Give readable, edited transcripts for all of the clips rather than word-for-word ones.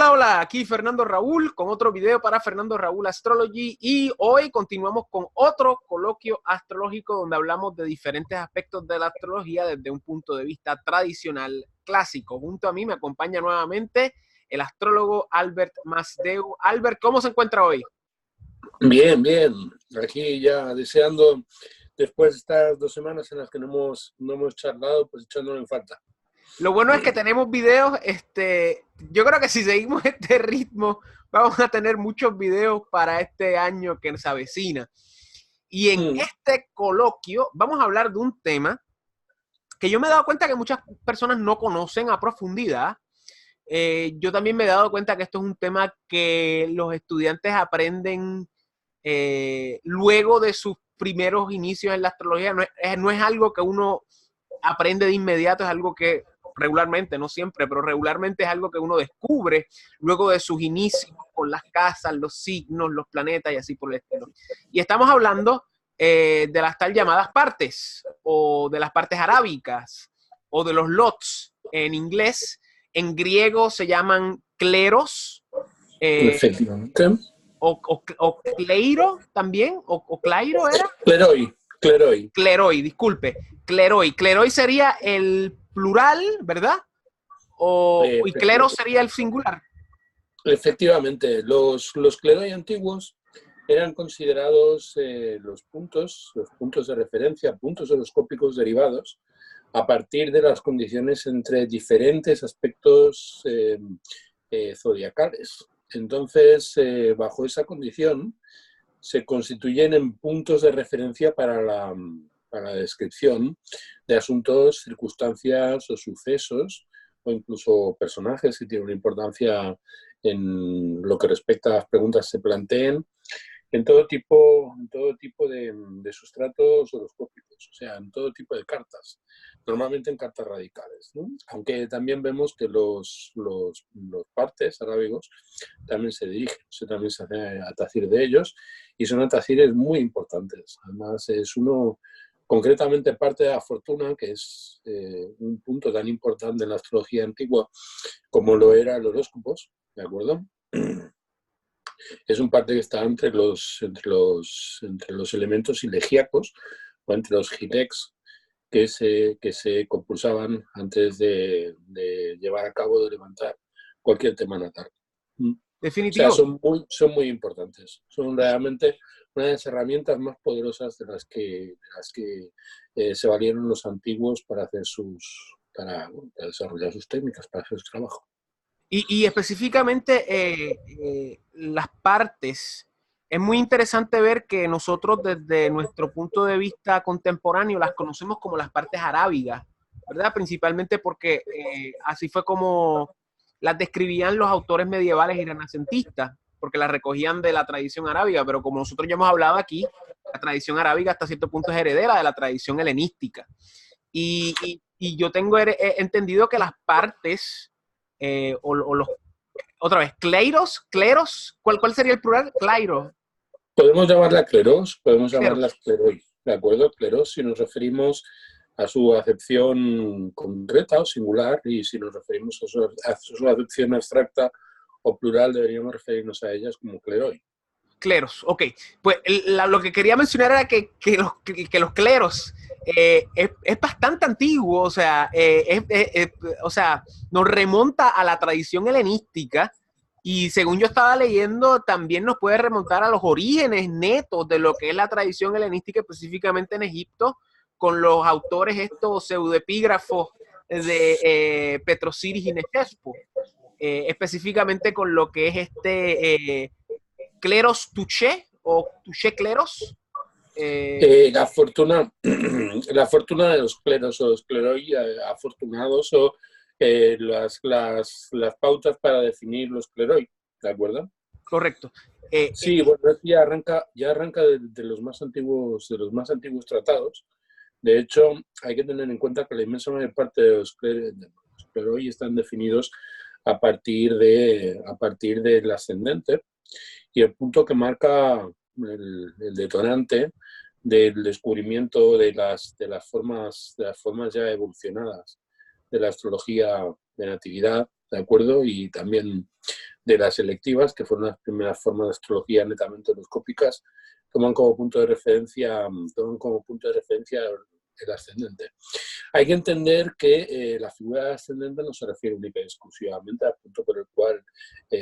Hola, hola, aquí Fernando Raúl con otro video para Fernando Raúl Astrology y hoy continuamos con otro coloquio astrológico donde hablamos de diferentes aspectos de la astrología desde un punto de vista tradicional clásico. Junto a mí me acompaña nuevamente el astrólogo Albert Masdeu. Albert, ¿cómo se encuentra hoy? Bien, bien. Aquí ya deseando, después de estas 2 semanas en las que no hemos charlado, pues echándolo en falta. Lo bueno es que tenemos videos, yo creo que si seguimos este ritmo, vamos a tener muchos videos para este año que se avecina. Y en este coloquio vamos a hablar de un tema que yo me he dado cuenta que muchas personas no conocen a profundidad. Yo también me he dado cuenta que esto es un tema que los estudiantes aprenden luego de sus primeros inicios en la astrología. No es algo que uno aprende de inmediato, es algo que regularmente, no siempre, pero regularmente es algo que uno descubre luego de sus inicios con las casas, los signos, los planetas y así por el estilo. Y estamos hablando de las tal llamadas partes, o de las partes arábicas, o de los lots en inglés. En griego se llaman cleros, Efectivamente. o cleiro también, o clairo era. Cleroi. Cleroi, disculpe. Cleroi. Cleroi sería el plural, ¿verdad? Y clero sería el singular. Efectivamente, los cleroi antiguos eran considerados los puntos de referencia, puntos horoscópicos derivados a partir de las condiciones entre diferentes aspectos zodiacales. Entonces, bajo esa condición, se constituyen en puntos de referencia para la descripción de asuntos, circunstancias o sucesos, o incluso personajes que tienen una importancia en lo que respecta a las preguntas que se planteen, en todo tipo de sustratos horoscópicos, o sea, en todo tipo de cartas, normalmente en cartas radicales, ¿no? Aunque también vemos que los partes arábigos también se dirigen, también se hace atacir de ellos, y son atacires muy importantes. Además, es uno, concretamente parte de la fortuna, que es un punto tan importante en la astrología antigua como lo era el horóscopos, ¿de acuerdo? Es un parte que está entre los elementos ilegíacos o entre los gilex que se compulsaban antes de llevar a cabo, de levantar cualquier tema natal. Definitivo. O sea, son muy importantes. Son realmente una de las herramientas más poderosas de las que se valieron los antiguos para para desarrollar sus técnicas, para hacer su trabajo. Y específicamente las partes, es muy interesante ver que nosotros desde nuestro punto de vista contemporáneo las conocemos como las partes arábigas, ¿verdad? Principalmente porque así fue como las describían los autores medievales y renacentistas, porque las recogían de la tradición arábiga, pero como nosotros ya hemos hablado aquí, la tradición arábiga hasta cierto punto es heredera de la tradición helenística. Y yo tengo entendido que las partes otra vez, cleros, ¿cuál sería el plural? Clairo. Podemos llamarla cleros, podemos llamarla Cleros. cleroi, ¿de acuerdo? Cleros si nos referimos a su acepción concreta o singular, y si nos referimos a su acepción abstracta o plural, deberíamos referirnos a ellas como cleroi. Cleros, ok. Pues lo que quería mencionar era que los cleros es bastante antiguo, o sea, o sea, nos remonta a la tradición helenística y según yo estaba leyendo, también nos puede remontar a los orígenes netos de lo que es la tradición helenística, específicamente en Egipto, con los autores estos pseudoepígrafos de Petrosiris y Nechespo, específicamente con lo que es Cleros Touché o Touché Cleros. La fortuna de los cleros o los cleroi afortunados, o las pautas para definir los cleroi, ¿de acuerdo? Correcto. Sí, bueno, ya arranca de los más antiguos tratados. De hecho, hay que tener en cuenta que la inmensa mayor parte de los cleroi están definidos a partir del ascendente, y el punto que marca el detonante del descubrimiento de las formas ya evolucionadas de la astrología de natividad ¿de acuerdo? Y también de las electivas, que fueron las primeras formas de astrología netamente horoscópicas, toman como punto de referencia el ascendente. Hay que entender que la figura del ascendente no se refiere única y exclusivamente al punto por el cual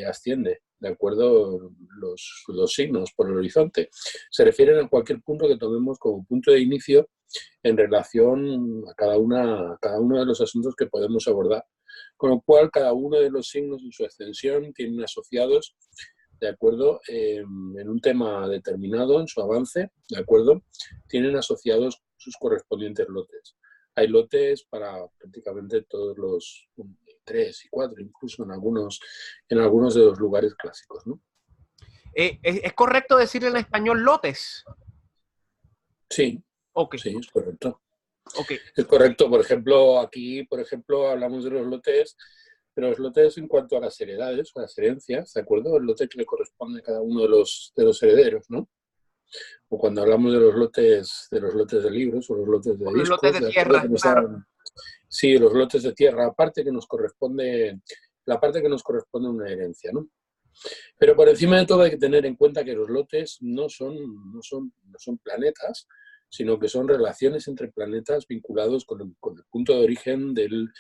asciende, ¿de acuerdo? Los signos por el horizonte. Se refieren a cualquier punto que tomemos como punto de inicio en relación a cada uno de los asuntos que podemos abordar. Con lo cual, cada uno de los signos en su extensión tienen asociados, ¿de acuerdo? En un tema determinado, en su avance, ¿de acuerdo? Tienen asociados sus correspondientes lotes. Hay lotes para prácticamente todos los 3 y 4, incluso en algunos de los lugares clásicos, ¿no? ¿Es correcto decir en español lotes? Sí, okay. Sí, es correcto. Okay. Es correcto. Por ejemplo, aquí, hablamos de los lotes, pero los lotes en cuanto a las heredades o las herencias, ¿de acuerdo? El lote que le corresponde a cada uno de los herederos, ¿no? O cuando hablamos de los lotes de libros o los lotes de Los lotes discos, de ¿de acuerdo? tierra, claro. Sí, los lotes de tierra, la parte que nos corresponde una herencia, ¿no? Pero por encima de todo hay que tener en cuenta que los lotes no son planetas, sino que son relaciones entre planetas vinculados con el punto de origen del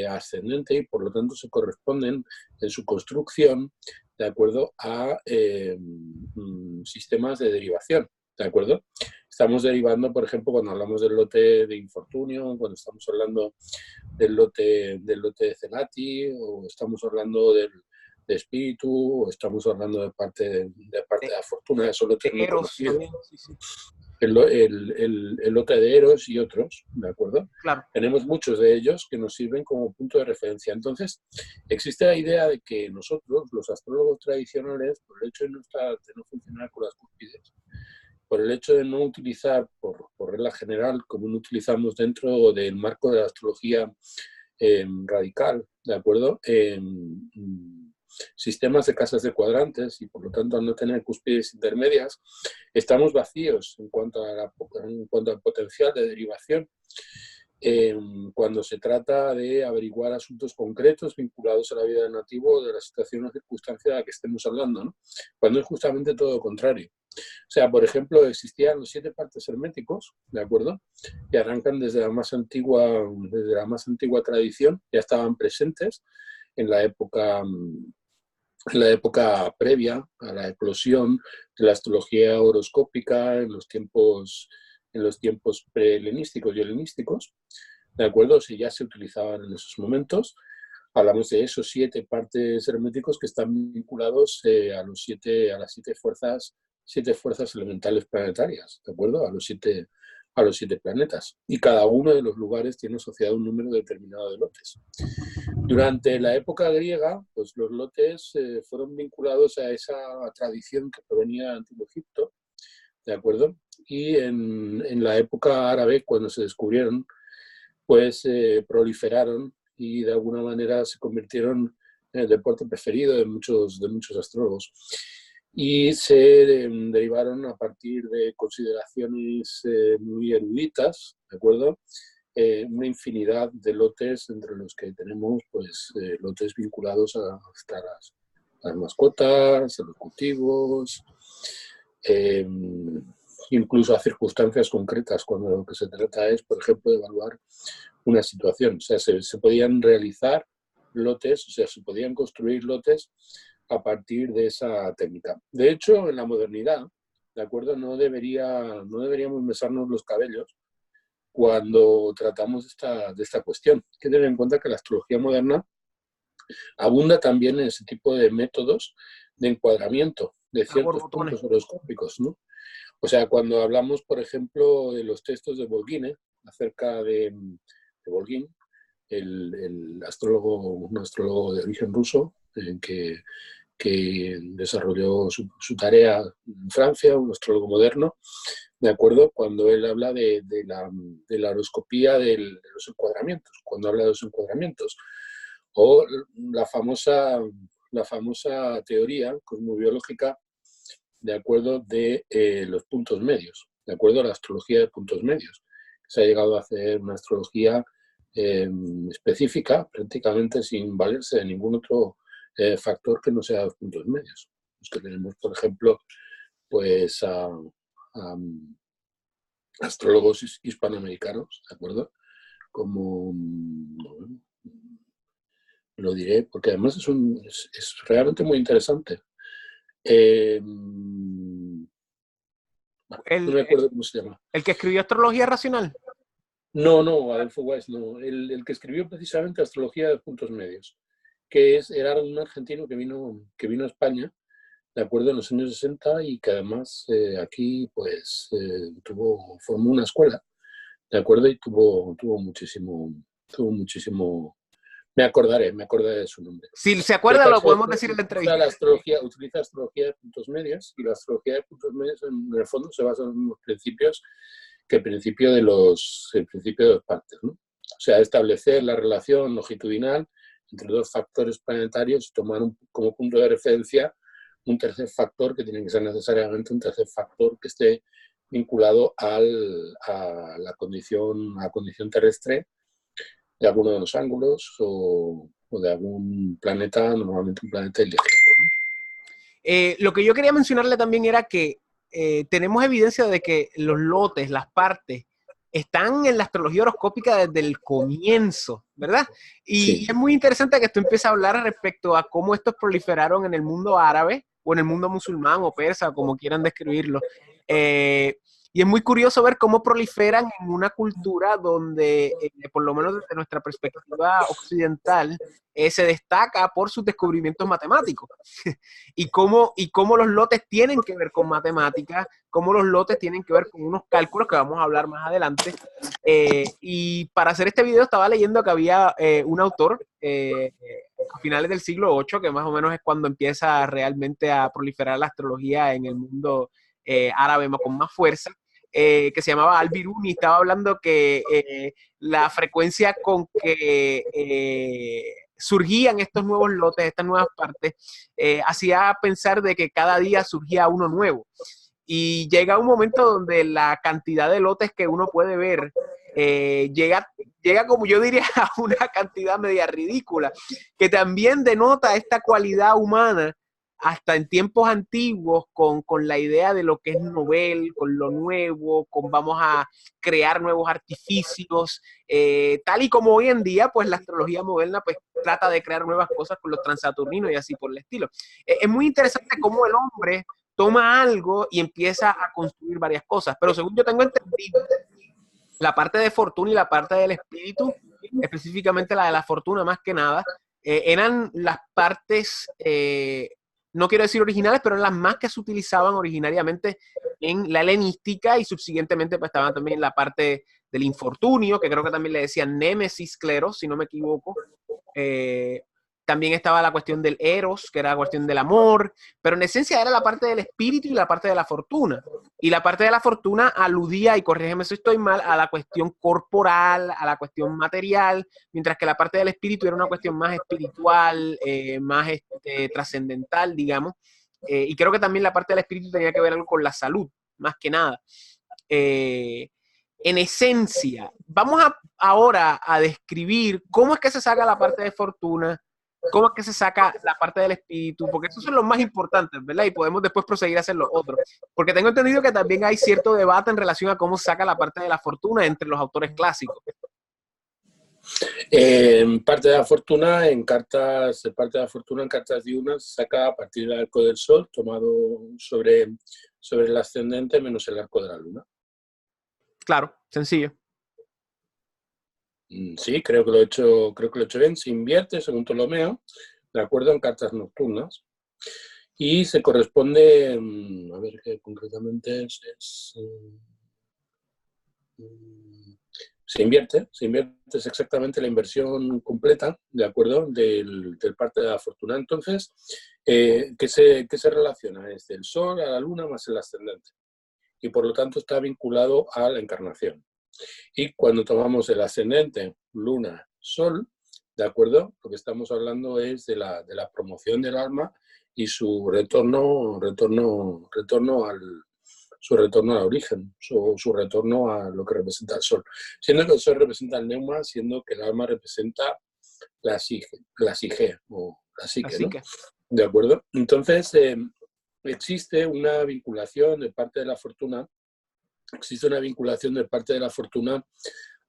ascendente y por lo tanto se corresponden en su construcción de acuerdo a sistemas de derivación. ¿De acuerdo? Estamos derivando, por ejemplo, cuando hablamos del lote de infortunio, cuando estamos hablando del lote de Cenati, o estamos hablando de espíritu, o estamos hablando de parte de la fortuna, esos lotes muy conocidos. Sí, sí. El lote de Eros y otros, ¿de acuerdo? Claro. Tenemos muchos de ellos que nos sirven como punto de referencia. Entonces, existe la idea de que nosotros, los astrólogos tradicionales, por el hecho de no funcionar con las cúspides, por el hecho de no utilizar, por regla general, como no utilizamos dentro del marco de la astrología radical, ¿de acuerdo? Sistemas de casas de cuadrantes y por lo tanto al no tener cúspides intermedias estamos vacíos en cuanto al potencial de derivación cuando se trata de averiguar asuntos concretos vinculados a la vida del nativo o de la situación o circunstancia de la que estemos hablando, ¿no? Cuando es justamente todo lo contrario. O sea, por ejemplo, existían los 7 partes herméticos, ¿de acuerdo? Que arrancan desde la más antigua tradición, ya estaban presentes en la época previa a la eclosión de la astrología horoscópica en los tiempos pre-helenísticos y helenísticos, ¿de acuerdo? Si ya se utilizaban en esos momentos, hablamos de esos 7 partes herméticos que están vinculados a las 7 fuerzas elementales planetarias, ¿de acuerdo? A los siete planetas. Y cada uno de los lugares tiene asociado un número determinado de lotes. Durante la época griega, pues los lotes fueron vinculados a esa tradición que provenía de Antiguo Egipto, ¿de acuerdo? Y en la época árabe, cuando se descubrieron, pues proliferaron y de alguna manera se convirtieron en el deporte preferido de muchos astrólogos. Y se derivaron a partir de consideraciones muy eruditas, ¿de acuerdo? Una infinidad de lotes entre los que tenemos pues lotes vinculados a las mascotas, a los cultivos, incluso a circunstancias concretas, cuando lo que se trata es, por ejemplo, de evaluar una situación. O sea, se podían realizar lotes, o sea, se podían construir lotes a partir de esa técnica. De hecho, en la modernidad, ¿de acuerdo? No deberíamos mesarnos los cabellos cuando tratamos de esta cuestión. Hay que tener en cuenta que la astrología moderna abunda también en ese tipo de métodos de encuadramiento de ciertos puntos horoscópicos, ¿no? O sea, cuando hablamos, por ejemplo, de los textos de Volgine, acerca de Volgin, un astrólogo de origen ruso, que desarrolló su tarea en Francia, un astrólogo moderno, ¿de acuerdo? Cuando él habla de la horoscopía de los encuadramientos, cuando habla de los encuadramientos, o la famosa teoría cosmobiológica, de acuerdo, de los puntos medios, de acuerdo a la astrología de puntos medios. Se ha llegado a hacer una astrología específica, prácticamente sin valerse de ningún otro factor que no sea 2 puntos medios. Los que tenemos, por ejemplo, pues a astrólogos hispanoamericanos, ¿de acuerdo? Como, bueno, lo diré, porque además es realmente muy interesante. No me acuerdo cómo se llama. ¿El que escribió Astrología Racional? No, Adolfo Weiss, no. El que escribió precisamente Astrología de Puntos Medios, era un argentino que vino a España, de acuerdo, en los años 60 y que además aquí pues formó una escuela, de acuerdo, y tuvo muchísimo, me acordaré de su nombre. Si se acuerda, lo podemos decir en la entrevista. Utiliza astrología de puntos medios, y la astrología de puntos medios en el fondo se basa en los mismos principios que el principio de dos partes, ¿no? O sea, establecer la relación longitudinal entre 2 factores planetarios y tomar como punto de referencia un tercer factor, que tiene que ser necesariamente un tercer factor que esté vinculado a la condición terrestre de alguno de los ángulos o de algún planeta, normalmente un planeta eléctrico, ¿no? Lo que yo quería mencionarle también era que tenemos evidencia de que los lotes, las partes, están en la astrología horoscópica desde el comienzo, ¿verdad? Y es muy interesante que esto empiece a hablar respecto a cómo estos proliferaron en el mundo árabe o en el mundo musulmán o persa, como quieran describirlo. Y es muy curioso ver cómo proliferan en una cultura donde, por lo menos desde nuestra perspectiva occidental, se destaca por sus descubrimientos matemáticos. y cómo los lotes tienen que ver con matemáticas, cómo los lotes tienen que ver con unos cálculos que vamos a hablar más adelante. Y para hacer este video estaba leyendo que había un autor a finales del siglo VIII, que más o menos es cuando empieza realmente a proliferar la astrología en el mundo árabe con más fuerza, que se llamaba Al-Biruni, estaba hablando que la frecuencia con que surgían estos nuevos lotes, estas nuevas partes, hacía pensar de que cada día surgía uno nuevo. Y llega un momento donde la cantidad de lotes que uno puede ver llega, como yo diría, a una cantidad media ridícula, que también denota esta cualidad humana hasta en tiempos antiguos, con la idea de lo que es novel, con lo nuevo, con vamos a crear nuevos artificios, tal y como hoy en día, pues la astrología moderna pues trata de crear nuevas cosas con los transaturninos y así por el estilo. Es muy interesante cómo el hombre toma algo y empieza a construir varias cosas, pero según yo tengo entendido, la parte de fortuna y la parte del espíritu, específicamente la de la fortuna más que nada, eran las partes, no quiero decir originales, pero eran las más que se utilizaban originariamente en la helenística y subsiguientemente pues estaban también en la parte del infortunio, que creo que también le decían némesis cleros, si no me equivoco. También estaba la cuestión del eros, que era la cuestión del amor, pero en esencia era la parte del espíritu y la parte de la fortuna. Y la parte de la fortuna aludía, y corrígeme si estoy mal, a la cuestión corporal, a la cuestión material, mientras que la parte del espíritu era una cuestión más espiritual, más trascendental, digamos. Y creo que también la parte del espíritu tenía que ver algo con la salud, más que nada. En esencia, vamos ahora a describir cómo es que se saca la parte de fortuna, cómo es que se saca la parte del espíritu, porque esos son los más importantes, ¿verdad? Y podemos después proseguir a hacer los otros. Porque tengo entendido que también hay cierto debate en relación a cómo se saca la parte de la fortuna entre los autores clásicos. Parte de la fortuna en cartas diurnas se saca a partir del arco del sol, tomado sobre el ascendente menos el arco de la luna. Claro, sencillo. Sí, creo que lo he hecho bien. Se invierte, según Ptolomeo, de acuerdo, en cartas nocturnas. Y se corresponde, a ver qué concretamente se invierte, es exactamente la inversión completa, ¿de acuerdo?, del parte de la fortuna. Entonces, ¿qué se relaciona? Es el sol a la luna más el ascendente. Y por lo tanto está vinculado a la encarnación. Y cuando tomamos el ascendente, luna, sol, ¿de acuerdo? Lo que estamos hablando es de la promoción del alma y su retorno su retorno al origen, su retorno a lo que representa el sol. Siendo que el sol representa el neuma, siendo que el alma representa la psique o la psique, ¿no? ¿De acuerdo? Entonces, existe una vinculación de parte de la fortuna,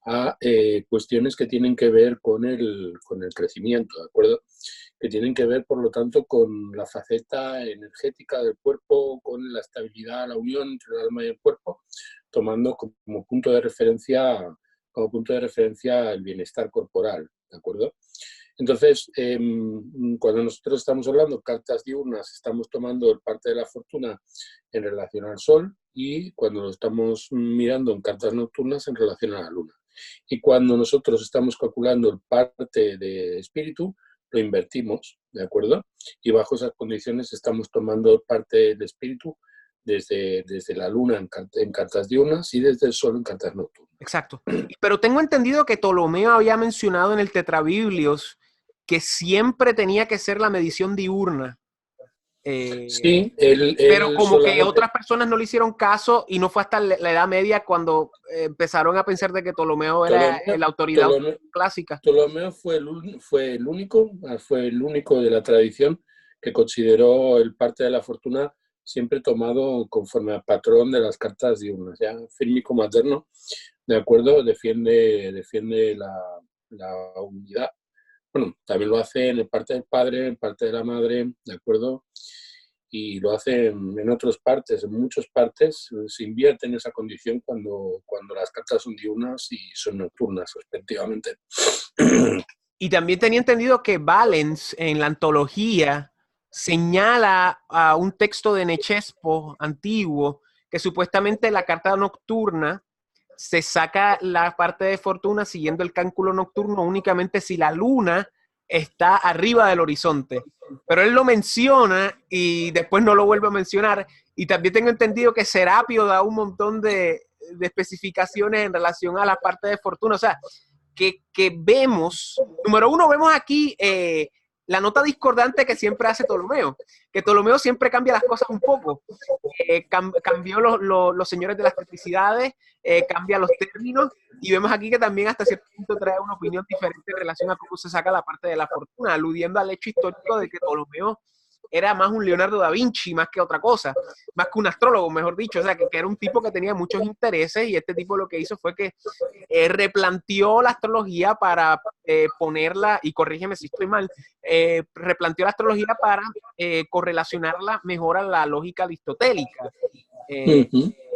a cuestiones que tienen que ver con el crecimiento, ¿de acuerdo? Que tienen que ver, por lo tanto, con la faceta energética del cuerpo, con la estabilidad, la unión entre el alma y el cuerpo, tomando como punto de referencia el bienestar corporal, ¿de acuerdo? Entonces, cuando nosotros estamos hablando de cartas diurnas, estamos tomando parte de la fortuna en relación al sol, y cuando lo estamos mirando en cartas nocturnas en relación a la luna. Y cuando nosotros estamos calculando el parte de espíritu, lo invertimos, ¿de acuerdo? Y bajo esas condiciones estamos tomando parte del espíritu desde la luna en cartas diurnas y desde el sol en cartas nocturnas. Exacto. Pero tengo entendido que Ptolomeo había mencionado en el Tetrabiblios que siempre tenía que ser la medición diurna. Sí, pero como solamente, que otras personas no le hicieron caso, y no fue hasta la Edad Media cuando empezaron a pensar de que Ptolomeo era la autoridad clásica. Ptolomeo fue el único de la tradición que consideró el parte de la fortuna siempre tomado conforme al patrón de las cartas diurnas. Ya Fílmico Materno, de acuerdo, defiende la unidad. Bueno, también lo hace en parte del padre, en parte de la madre, de acuerdo, y lo hace en otras partes, en muchas partes se invierte en esa condición cuando las cartas son diurnas y son nocturnas, respectivamente. Y también tenía entendido que Valens, en la antología, señala a un texto de Nechespo antiguo que supuestamente la carta nocturna se saca la parte de fortuna siguiendo el cálculo nocturno únicamente si la luna está arriba del horizonte. Pero él lo menciona y después no lo vuelve a mencionar. Y también tengo entendido que Serapio da un montón de especificaciones en relación a la parte de fortuna. O sea, que vemos, número uno, vemos aquí la nota discordante que siempre hace Ptolomeo, que Ptolomeo siempre cambia las cosas un poco. Cambió los señores de las triplicidades, cambia los términos, y vemos aquí que también hasta cierto punto trae una opinión diferente en relación a cómo se saca la parte de la fortuna, aludiendo al hecho histórico de que Ptolomeo era más un Leonardo da Vinci, más que otra cosa, más que un astrólogo, mejor dicho. O sea, que era un tipo que tenía muchos intereses, y este tipo lo que hizo fue que replanteó la astrología para ponerla, y corrígeme si estoy mal, replanteó la astrología para correlacionarla mejor a la lógica aristotélica.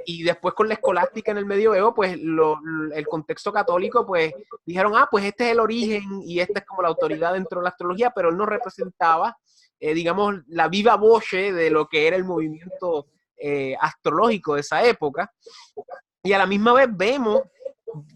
Y después con la escolástica en el medioevo, pues el contexto católico, pues dijeron, pues este es el origen y esta es como la autoridad dentro de la astrología, pero él no representaba, digamos, la viva voce de lo que era el movimiento astrológico de esa época. Y a la misma vez vemos,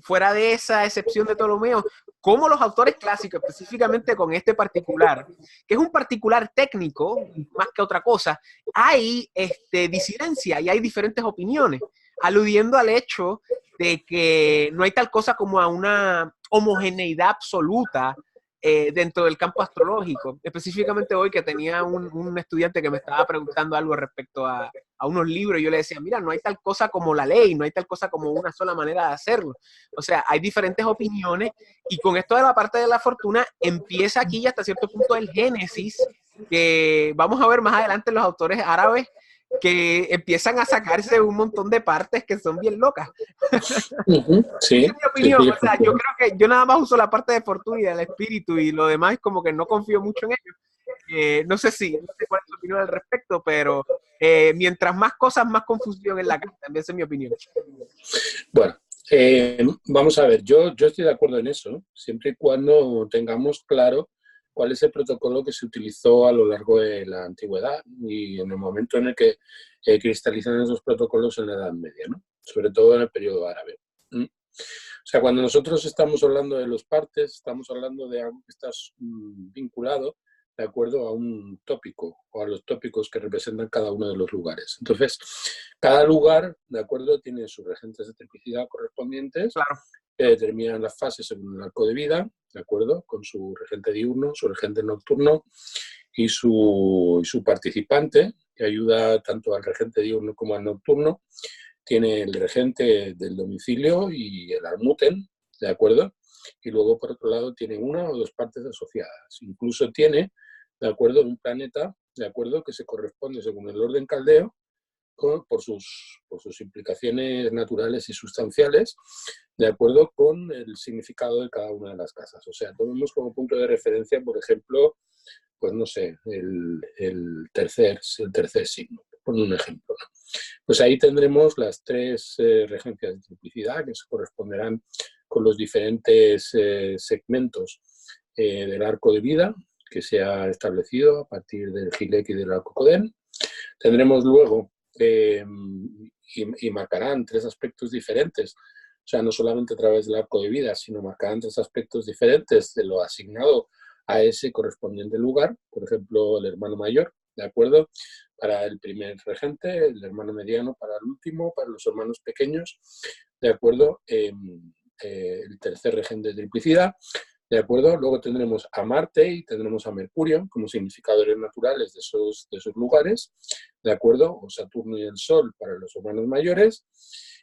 fuera de esa excepción de Ptolomeo, cómo los autores clásicos, específicamente con este particular, que es un particular técnico más que otra cosa, hay disidencia y hay diferentes opiniones, aludiendo al hecho de que no hay tal cosa como a una homogeneidad absoluta dentro del campo astrológico. Específicamente hoy que tenía un estudiante que me estaba preguntando algo respecto a unos libros, y yo le decía, mira, no hay tal cosa como la ley, no hay tal cosa como una sola manera de hacerlo. O sea, hay diferentes opiniones, y con esto de la parte de la fortuna empieza aquí ya hasta cierto punto el génesis, que vamos a ver más adelante los autores árabes que empiezan a sacarse un montón de partes que son bien locas. Sí, esa es mi opinión. Sí, o sea, yo creo que yo nada más uso la parte de fortuna y del espíritu, y lo demás es como que no confío mucho en ello. No sé cuál es tu opinión al respecto, pero mientras más cosas, más confusión en la carta. También esa es mi opinión. Bueno, vamos a ver, yo estoy de acuerdo en eso, siempre y cuando tengamos claro cuál es el protocolo que se utilizó a lo largo de la antigüedad y en el momento en el que cristalizan esos protocolos en la Edad Media, ¿no? Sobre todo en el periodo árabe. O sea, cuando nosotros estamos hablando de los partes, estamos hablando de algo que está vinculado de acuerdo a un tópico o a los tópicos que representan cada uno de los lugares. Entonces, cada lugar, de acuerdo, tiene sus regentes de triplicidad correspondientes, claro, que determinan las fases según el arco de vida, de acuerdo, con su regente diurno, su regente nocturno y su participante, que ayuda tanto al regente diurno como al nocturno. Tiene el regente del domicilio y el almuten, ¿de acuerdo? Y luego, por otro lado, tiene una o dos partes asociadas. Incluso tiene, ¿de acuerdo?, un planeta, ¿de acuerdo?, que se corresponde según el orden caldeo, por sus implicaciones naturales y sustanciales, de acuerdo con el significado de cada una de las casas. O sea, tomemos como punto de referencia, por ejemplo, pues no sé, el tercer signo, por un ejemplo, ¿no? Pues ahí tendremos las tres regencias de triplicidad que se corresponderán con los diferentes segmentos del arco de vida que se ha establecido a partir del Gilek y del Alcocodén. Tendremos luego, y marcarán tres aspectos diferentes, o sea, no solamente a través del arco de vida, sino marcarán tres aspectos diferentes de lo asignado a ese correspondiente lugar. Por ejemplo, el hermano mayor, ¿de acuerdo?, para el primer regente, el hermano mediano para el último, para los hermanos pequeños, ¿de acuerdo?, el tercer regente de triplicidad, ¿de acuerdo? Luego tendremos a Marte y tendremos a Mercurio como significadores naturales de esos lugares, ¿de acuerdo? O Saturno y el Sol para los hermanos mayores.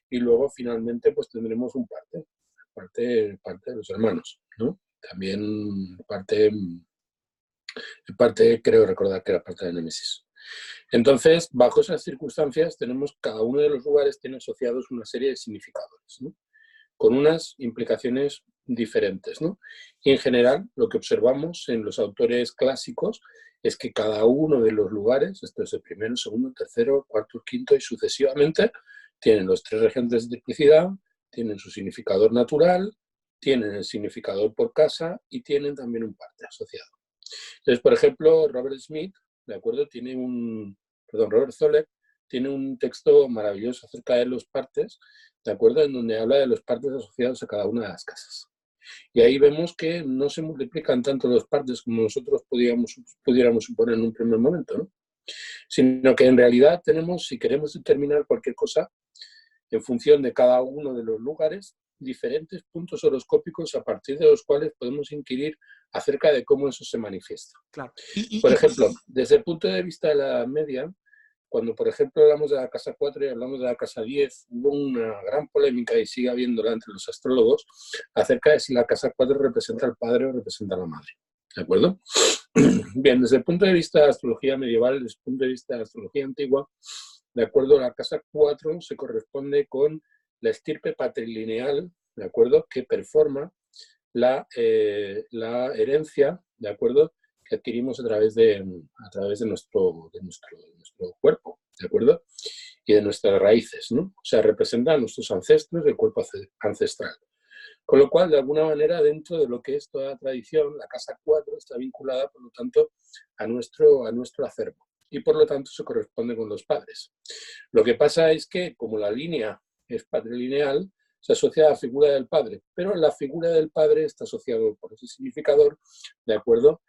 Y luego finalmente pues tendremos un parte de los hermanos, ¿no? También parte creo recordar que era parte de Némesis. Entonces, bajo esas circunstancias, cada uno de los lugares tiene asociados una serie de significadores, ¿no?, con unas implicaciones diferentes, ¿no? Y en general, lo que observamos en los autores clásicos es que cada uno de los lugares, esto es el primero, segundo, tercero, cuarto, quinto y sucesivamente, tienen los tres regentes de triplicidad, tienen su significador natural, tienen el significador por casa y tienen también un parte asociado. Entonces, por ejemplo, Robert Smith, ¿de acuerdo?, Robert Zoller tiene un texto maravilloso acerca de los partes, ¿de acuerdo?, en donde habla de los partes asociados a cada una de las casas. Y ahí vemos que no se multiplican tanto los partes como nosotros pudiéramos suponer en un primer momento, ¿no?, sino que en realidad tenemos, si queremos determinar cualquier cosa, en función de cada uno de los lugares, diferentes puntos horoscópicos a partir de los cuales podemos inquirir acerca de cómo eso se manifiesta. Claro. Por ejemplo, desde el punto de vista de la media, cuando, por ejemplo, hablamos de la casa 4 y hablamos de la casa 10, hubo una gran polémica, y sigue habiéndola entre los astrólogos, acerca de si la casa 4 representa al padre o representa a la madre. ¿De acuerdo? Bien, desde el punto de vista de la astrología medieval, desde el punto de vista de la astrología antigua, de acuerdo, la casa 4 se corresponde con la estirpe patrilineal, ¿de acuerdo?, que performa la herencia, ¿de acuerdo?, que adquirimos a través de nuestro cuerpo, ¿de acuerdo?, y de nuestras raíces, ¿no? O sea, representa a nuestros ancestros, el cuerpo ancestral. Con lo cual, de alguna manera, dentro de lo que es toda la tradición, la casa 4 está vinculada, por lo tanto, a nuestro acervo. Y por lo tanto se corresponde con los padres. Lo que pasa es que, como la línea es patrilineal, se asocia a la figura del padre, pero la figura del padre está asociado por ese significador, ¿de acuerdo?,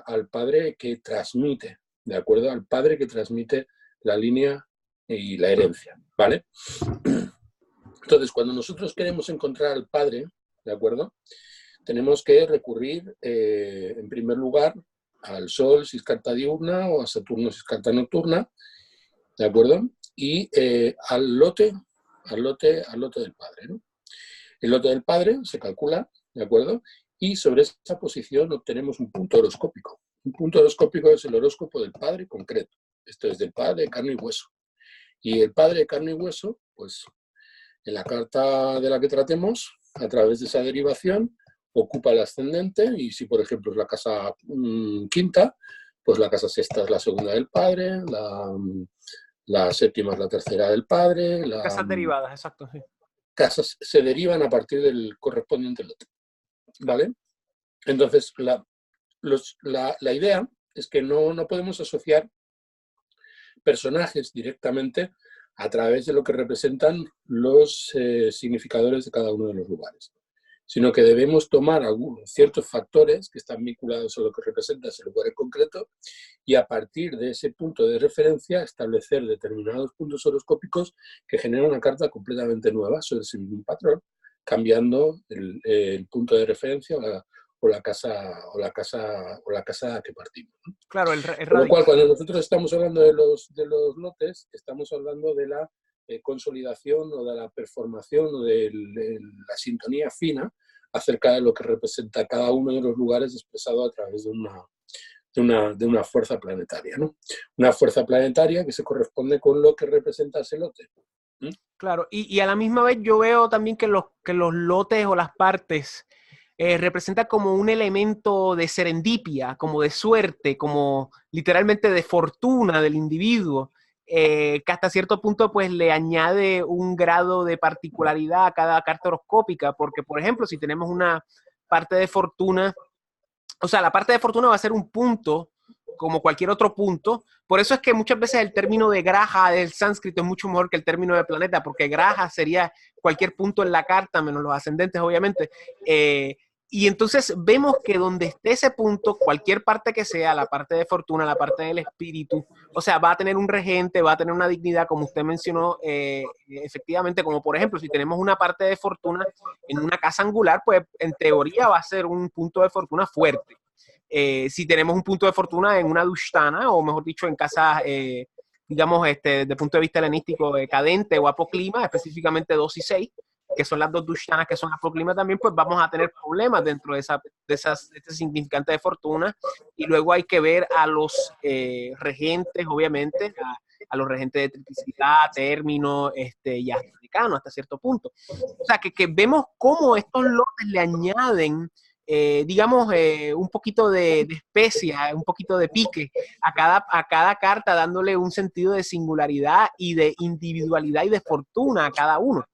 al padre que transmite, ¿de acuerdo?, al padre que transmite la línea y la herencia, ¿vale? Entonces, cuando nosotros queremos encontrar al padre, ¿de acuerdo?, tenemos que recurrir, en primer lugar, al Sol si es carta diurna o a Saturno si es carta nocturna, ¿de acuerdo? Y al lote del padre, ¿no? El lote del padre se calcula, ¿de acuerdo? Y sobre esa posición obtenemos un punto horoscópico. Un punto horoscópico es el horóscopo del padre concreto. Esto es del padre de carne y hueso. Y el padre de carne y hueso, pues en la carta de la que tratemos, a través de esa derivación, ocupa el ascendente, y si por ejemplo es la casa quinta, pues la casa sexta es la segunda del padre, la séptima es la tercera del padre. Casas derivadas, exacto. Sí. Casas se derivan a partir del correspondiente lote, ¿vale? Entonces, la idea es que no podemos asociar personajes directamente a través de lo que representan los significadores de cada uno de los lugares, sino que debemos tomar algunos ciertos factores que están vinculados a lo que representa ese lugar en concreto, y a partir de ese punto de referencia establecer determinados puntos horoscópicos que generan una carta completamente nueva sobre ese mismo patrón, cambiando el punto de referencia o la casa que partimos, ¿no? Claro, el Con lo cual, radical. cuando nosotros estamos hablando de los lotes, estamos hablando de la consolidación o de la performación o de la sintonía fina acerca de lo que representa cada uno de los lugares expresado a través de una fuerza planetaria, ¿no? Una fuerza planetaria que se corresponde con lo que representa ese lote. ¿Mm? Claro, y a la misma vez yo veo también que los lotes o las partes representan como un elemento de serendipia, como de suerte, como literalmente de fortuna del individuo, que hasta cierto punto pues le añade un grado de particularidad a cada carta horoscópica, porque por ejemplo, si tenemos una parte de fortuna, o sea, la parte de fortuna va a ser un punto como cualquier otro punto. Por eso es que muchas veces el término de graja del sánscrito es mucho mejor que el término de planeta, porque graja sería cualquier punto en la carta, menos los ascendentes, obviamente. Y entonces vemos que donde esté ese punto, cualquier parte que sea, la parte de fortuna, la parte del espíritu, o sea, va a tener un regente, va a tener una dignidad, como usted mencionó, efectivamente, como por ejemplo, si tenemos una parte de fortuna en una casa angular, pues en teoría va a ser un punto de fortuna fuerte. Si tenemos un punto de fortuna en una Dushtana, o mejor dicho, en casas, digamos, desde el punto de vista helenístico, cadente o apoclima, específicamente 2 y 6, que son las dos Dushtanas que son apoclima también, pues vamos a tener problemas dentro de este significante de fortuna. Y luego hay que ver a los regentes, obviamente, a los regentes de triplicidad, término, y hasta decano, hasta cierto punto. O sea, que vemos cómo estos lotes le añaden digamos, un poquito de especia, un poquito de pique a cada carta, dándole un sentido de singularidad y de individualidad y de fortuna a cada uno.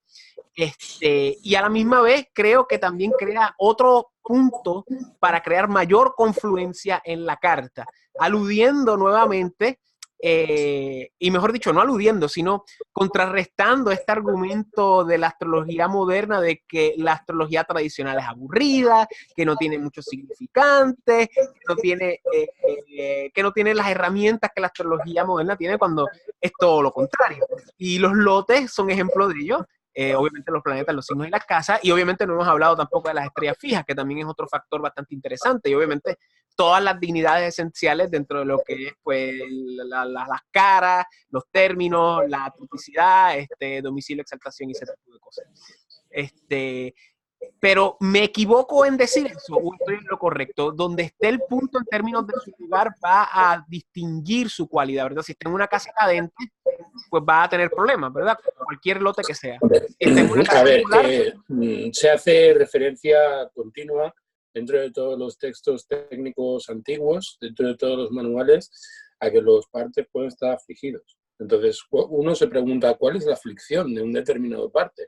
Y a la misma vez creo que también crea otro punto para crear mayor confluencia en la carta, aludiendo nuevamente, y mejor dicho, no aludiendo, sino contrarrestando este argumento de la astrología moderna de que la astrología tradicional es aburrida, que no tiene mucho significante, que no tiene las herramientas que la astrología moderna tiene cuando es todo lo contrario. Y los lotes son ejemplo de ello. Obviamente los planetas, los signos y las casas, y obviamente no hemos hablado tampoco de las estrellas fijas, que también es otro factor bastante interesante, y obviamente todas las dignidades esenciales dentro de lo que es pues las caras, los términos, la triplicidad, domicilio, exaltación y ese tipo de cosas. Pero me equivoco en decir eso, o estoy en lo correcto. Donde esté el punto en términos de su lugar va a distinguir su cualidad, ¿verdad? Si está en una casa cadente, pues va a tener problemas, ¿verdad? Cualquier lote que sea. Si está en una casa A ver, angular, se hace referencia continua dentro de todos los textos técnicos antiguos, dentro de todos los manuales, a que los partes pueden estar afligidos. Entonces, uno se pregunta, ¿cuál es la aflicción de un determinado parte?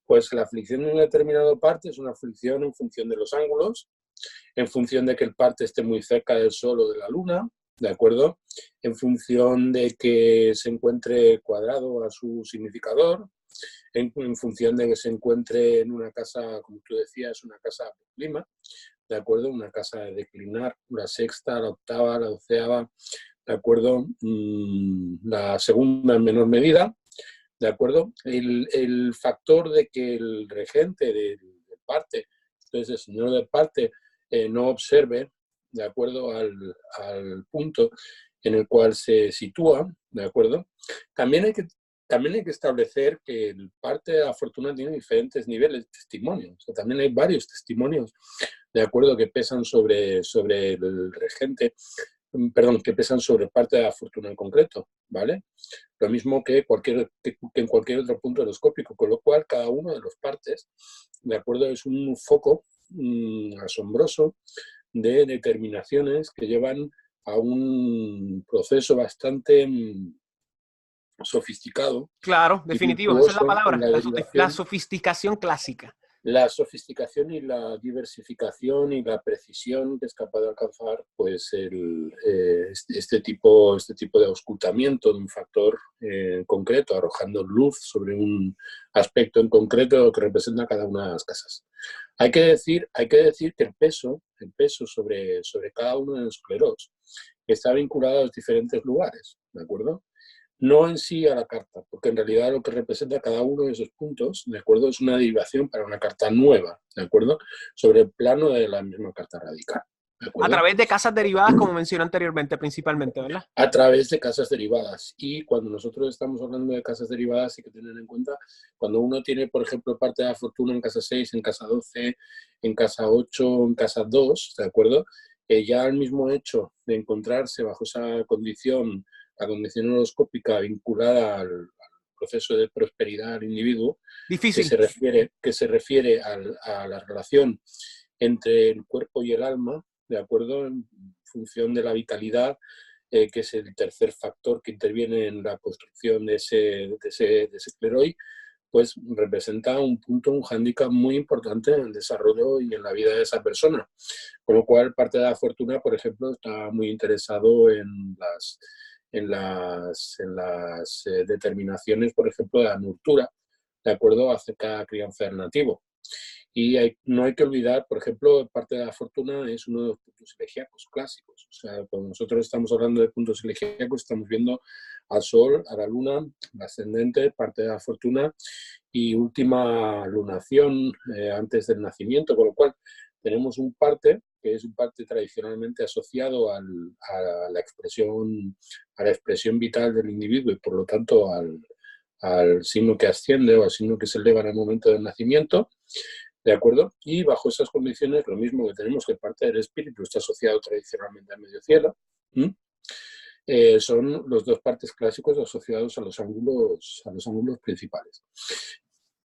Pues la aflicción de un determinado parte es una aflicción en función de los ángulos, en función de que el parte esté muy cerca del Sol o de la Luna, ¿de acuerdo? En función de que se encuentre cuadrado a su significador, en función de que se encuentre en una casa, como tú decías, una casa por clima, ¿de acuerdo? Una casa de declinar, la sexta, la octava, la doceava, ¿de acuerdo? La segunda en menor medida, ¿de acuerdo? El factor de que el regente del parte, entonces el señor del parte, no observe, ¿de acuerdo? Al punto en el cual se sitúa, ¿de acuerdo? También hay que establecer que el parte de la fortuna tiene diferentes niveles de testimonio. O sea, también hay varios testimonios, ¿de acuerdo?, que pesan sobre el regente, perdón, que pesan sobre parte de la fortuna en concreto, ¿vale? Lo mismo que en cualquier otro punto horoscópico, con lo cual cada uno de los partes, ¿de acuerdo?, es un foco asombroso de determinaciones que llevan a un proceso bastante sofisticado claro, y definitivo, esa es la virtuoso en palabra, la la derivación, sofisticación clásica. la sofisticación y la diversificación y la precisión que es capaz de alcanzar pues este tipo de auscultamiento de un factor concreto, arrojando luz sobre un aspecto en concreto que representa cada una de las casas. Hay que decir que el peso sobre cada uno de los cleros está vinculado a los diferentes lugares, ¿de acuerdo? no en sí a la carta, porque en realidad lo que representa cada uno de esos puntos, ¿de acuerdo? Es una derivación para una carta nueva, ¿de acuerdo? Sobre el plano de la misma carta radical, ¿de A acuerdo? través de casas derivadas, como mencioné anteriormente, principalmente, ¿verdad? A través de casas derivadas. Y cuando nosotros estamos hablando de casas derivadas, hay que tener en cuenta, cuando uno tiene, por ejemplo, parte de la fortuna en casa 6, en casa 12, en casa 8, en casa 2, ¿de acuerdo? Ya el mismo hecho de encontrarse bajo esa condición, la condición horoscópica vinculada al proceso de prosperidad del individuo, Difícil. que se refiere a la relación entre el cuerpo y el alma, ¿de acuerdo? En función de la vitalidad, que es el tercer factor que interviene en la construcción de ese cleroi, pues representa un punto, un hándicap muy importante en el desarrollo y en la vida de esa persona. Con lo cual, parte de la fortuna, por ejemplo, está muy interesado en las determinaciones, por ejemplo, de la nurtura, de acuerdo, acerca de la crianza del nativo. Y no hay que olvidar, por ejemplo, parte de la fortuna es uno de los puntos elegíacos clásicos. O sea, cuando nosotros estamos hablando de puntos elegíacos, estamos viendo al Sol, a la Luna, el ascendente, parte de la fortuna y última lunación antes del nacimiento, con lo cual tenemos un parte que es un parte tradicionalmente asociado la expresión vital del individuo y por lo tanto al signo que asciende o al signo que se eleva en el momento del nacimiento, ¿de acuerdo? Y bajo esas condiciones, lo mismo que tenemos que parte del espíritu está asociado tradicionalmente al medio cielo, son los dos partes clásicos asociados a los ángulos principales.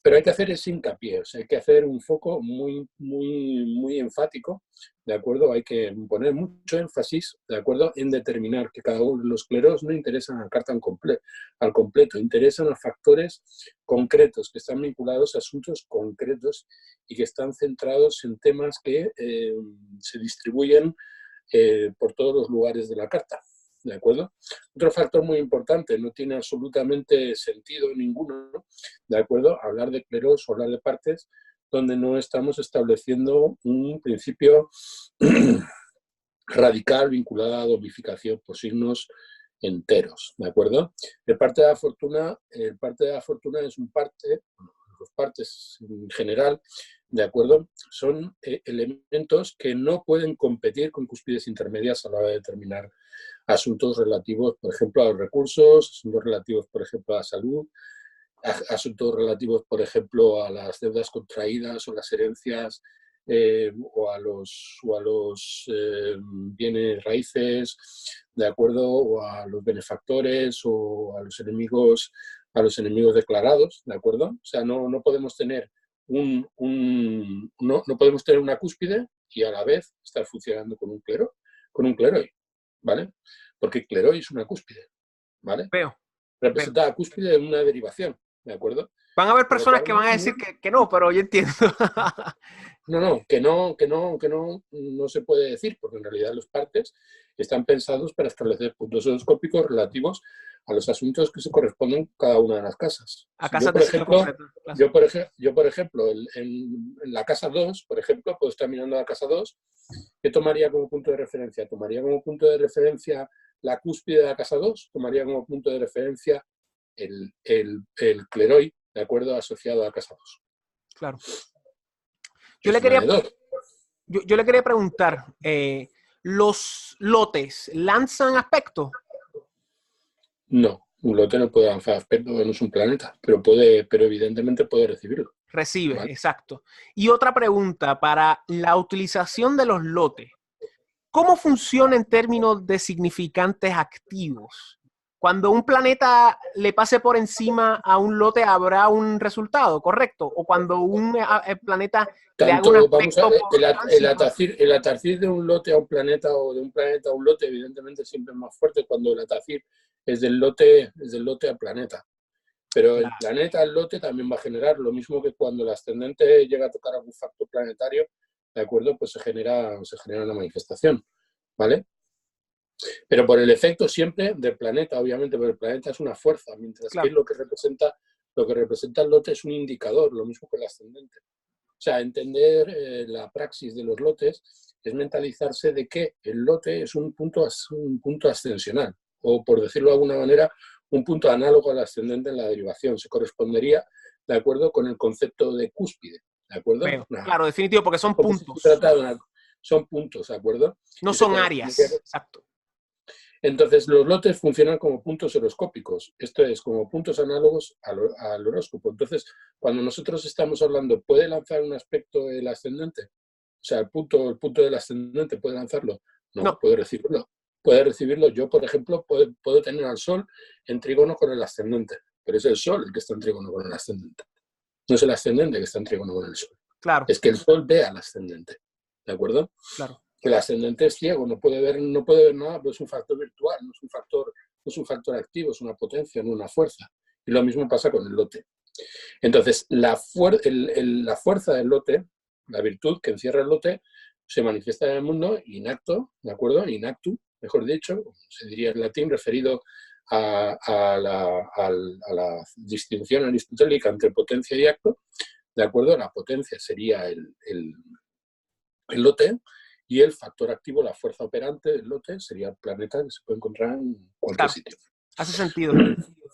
Pero hay que hacer ese hincapié, o sea, hay que hacer un foco muy, muy, muy enfático, ¿de acuerdo? Hay que poner mucho énfasis, ¿de acuerdo? En determinar que cada uno de los cleros no interesan a la carta al completo, interesan a factores concretos que están vinculados a asuntos concretos y que están centrados en temas que se distribuyen por todos los lugares de la carta. ¿De acuerdo? Otro factor muy importante, no tiene absolutamente sentido ninguno, ¿no? ¿De acuerdo? Hablar de cleros o hablar de partes donde no estamos estableciendo un principio radical vinculado a la domificación por signos enteros, ¿de acuerdo? El parte de la fortuna es un parte, los partes en general, ¿de acuerdo? Son elementos que no pueden competir con cúspides intermedias a la hora de determinar asuntos relativos, por ejemplo, a los recursos, asuntos relativos, por ejemplo, a la salud, asuntos relativos, por ejemplo, a las deudas contraídas o las herencias o a los bienes raíces, ¿de acuerdo? O a los benefactores o a los enemigos declarados, ¿de acuerdo? O sea, no podemos tener no podemos tener una cúspide y a la vez estar funcionando con un cleroi, ¿vale? Porque el cleroi es una cúspide, ¿vale? Veo. Representa la cúspide de una derivación, ¿de acuerdo? Van a haber personas que van a decir que no, pero yo entiendo. No se puede decir, porque en realidad los partes están pensados para establecer puntos horoscópicos relativos a los asuntos que se corresponden a cada una de las casas. A Si yo, casas de por ciclo ejemplo, completo. en la casa 2, por ejemplo, puedo estar mirando la casa 2, ¿qué tomaría como punto de referencia? ¿Tomaría como punto de referencia la cúspide de la casa 2? ¿Tomaría como punto de referencia el cleroi, de acuerdo, asociado a la casa 2? Claro. Yo Es le una quería, de dos. yo le quería preguntar, ¿los lotes lanzan aspecto? No, un lote no puede lanzar aspecto, no es un planeta, pero evidentemente puede recibirlo. Recibe, ¿Vale? exacto. Y otra pregunta, para la utilización de los lotes, ¿cómo funciona en términos de significantes activos? Cuando un planeta le pase por encima a un lote, ¿habrá un resultado, correcto? O cuando un planeta le haga un aspecto por tránsito. El atacir de un lote a un planeta o de un planeta a un lote, evidentemente siempre es más fuerte cuando el atacir es del lote al planeta. Pero el Claro. planeta al lote también va a generar lo mismo que cuando el ascendente llega a tocar algún factor planetario, ¿de acuerdo? Pues se genera una manifestación, ¿vale? Pero por el efecto siempre del planeta, obviamente, pero el planeta es una fuerza, mientras que Claro. lo que representa el lote es un indicador, lo mismo que el ascendente. O sea, entender la praxis de los lotes es mentalizarse de que el lote es un punto ascensional, o por decirlo de alguna manera, un punto análogo al ascendente en la derivación. Se correspondería, ¿de acuerdo?, con el concepto de cúspide, ¿de acuerdo? Veo. Claro, definitivo, porque son Porque se puntos. trata de son puntos, ¿de acuerdo? No Y se son áreas, exacto. Entonces, los lotes funcionan como puntos horoscópicos, esto es, como puntos análogos al horóscopo. Entonces, cuando nosotros estamos hablando, ¿puede lanzar un aspecto el ascendente? O sea, el punto del ascendente, ¿puede lanzarlo? No, puede recibirlo. Puede recibirlo. Yo, por ejemplo, puedo tener al Sol en trígono con el ascendente, pero es el Sol el que está en trígono con el ascendente. No es el ascendente que está en trígono con el Sol. Claro. Es que el Sol ve al ascendente, ¿de acuerdo? Claro. El ascendente es ciego, no puede ver nada, pero es un factor virtual, no es un factor activo, es una potencia, no una fuerza. Y lo mismo pasa con el lote. Entonces, la fuerza del lote, la virtud que encierra el lote, se manifiesta en el mundo inacto, ¿de acuerdo? Inactu, mejor dicho, se diría en latín, referido a la distinción aristotélica entre potencia y acto, ¿de acuerdo? La potencia sería el lote, y el factor activo, la fuerza operante del lote, sería el planeta que se puede encontrar en cualquier sitio. Hace sentido.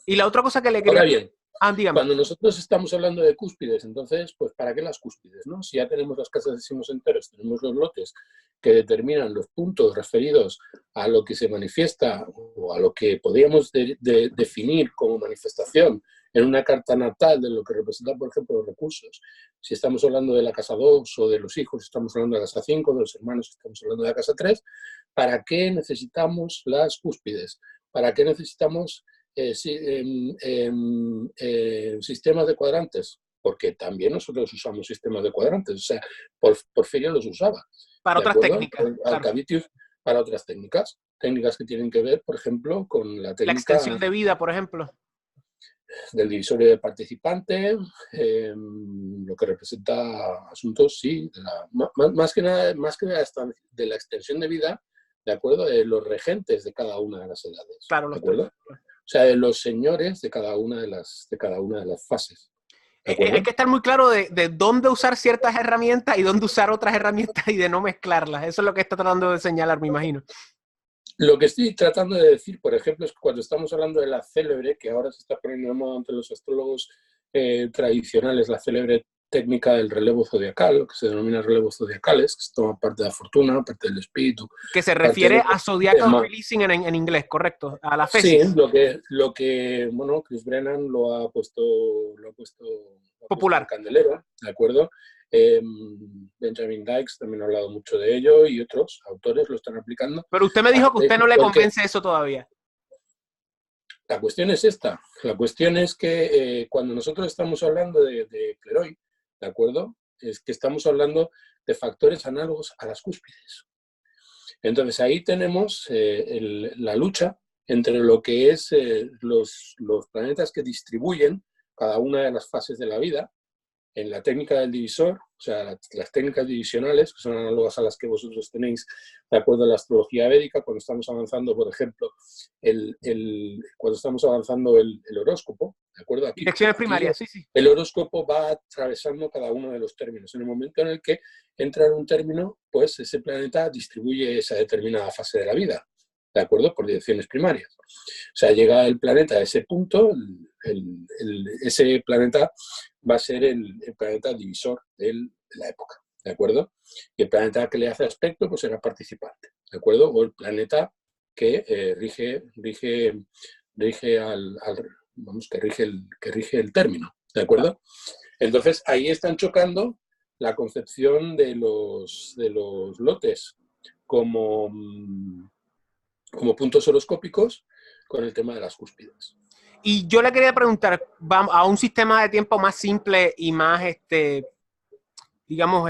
Y la otra cosa que le quería... Ahora bien, dígame. cuando nosotros estamos hablando de cúspides, entonces, pues ¿para qué las cúspides, no? Si ya tenemos las casas de signos enteros, tenemos los lotes que determinan los puntos referidos a lo que se manifiesta o a lo que podríamos definir como manifestación en una carta natal de lo que representa, por ejemplo, los recursos. Si estamos hablando de la casa 2 o de los hijos, estamos hablando de la casa 5, de los hermanos, estamos hablando de la casa 3, ¿para qué necesitamos las cúspides? ¿Para qué necesitamos sistemas de cuadrantes? Porque también nosotros usamos sistemas de cuadrantes, o sea, Porfirio los usaba. Para otras técnicas. Alcavitius para otras técnicas que tienen que ver, por ejemplo, con la técnica... La extensión de vida, por ejemplo. Del divisorio del participante, lo que representa asuntos, sí, más que nada de la extensión de vida, ¿de acuerdo? De los regentes de cada una de las edades. Claro, ¿de acuerdo? O sea, de los señores de cada una de las fases. Hay que estar muy claro de dónde usar ciertas herramientas y dónde usar otras herramientas y de no mezclarlas. Eso es lo que está tratando de señalar, me imagino. Lo que estoy tratando de decir, por ejemplo, es que cuando estamos hablando de la célebre, que ahora se está poniendo de moda entre los astrólogos tradicionales, la célebre técnica del relevo zodiacal, que se denomina relevos zodiacales, que se toma parte de la fortuna, parte del espíritu. Que se refiere a zodiacal releasing en inglés, ¿correcto? A la fesis. Sí, lo que bueno, Chris Brennan lo ha puesto popular. Candelero, ¿de acuerdo? Benjamin Dykes también ha hablado mucho de ello y otros autores lo están aplicando. Pero usted me dijo que usted no le convence eso todavía. La cuestión es esta. La cuestión es que cuando nosotros estamos hablando de Cleroy, ¿de acuerdo? Es que estamos hablando de factores análogos a las cúspides. Entonces ahí tenemos la lucha entre lo que es los planetas que distribuyen cada una de las fases de la vida en la técnica del divisor, o sea, las técnicas divisionales, que son análogas a las que vosotros tenéis de acuerdo a la astrología védica, cuando estamos avanzando, por ejemplo, cuando estamos avanzando el horóscopo, ¿de acuerdo? Aquí, direcciones primarias, sí, sí. El horóscopo va atravesando cada uno de los términos. En el momento en el que entra en un término, pues ese planeta distribuye esa determinada fase de la vida, ¿de acuerdo? Por direcciones primarias. O sea, llega el planeta a ese punto, ese planeta va a ser el planeta divisor de la época, ¿de acuerdo? Y el planeta que le hace aspecto, pues será participante, ¿de acuerdo? O el planeta que rige el término, ¿de acuerdo? Entonces, ahí están chocando la concepción de los lotes como puntos horoscópicos con el tema de las cúspides. Y yo le quería preguntar, vamos a un sistema de tiempo más simple y más, digamos,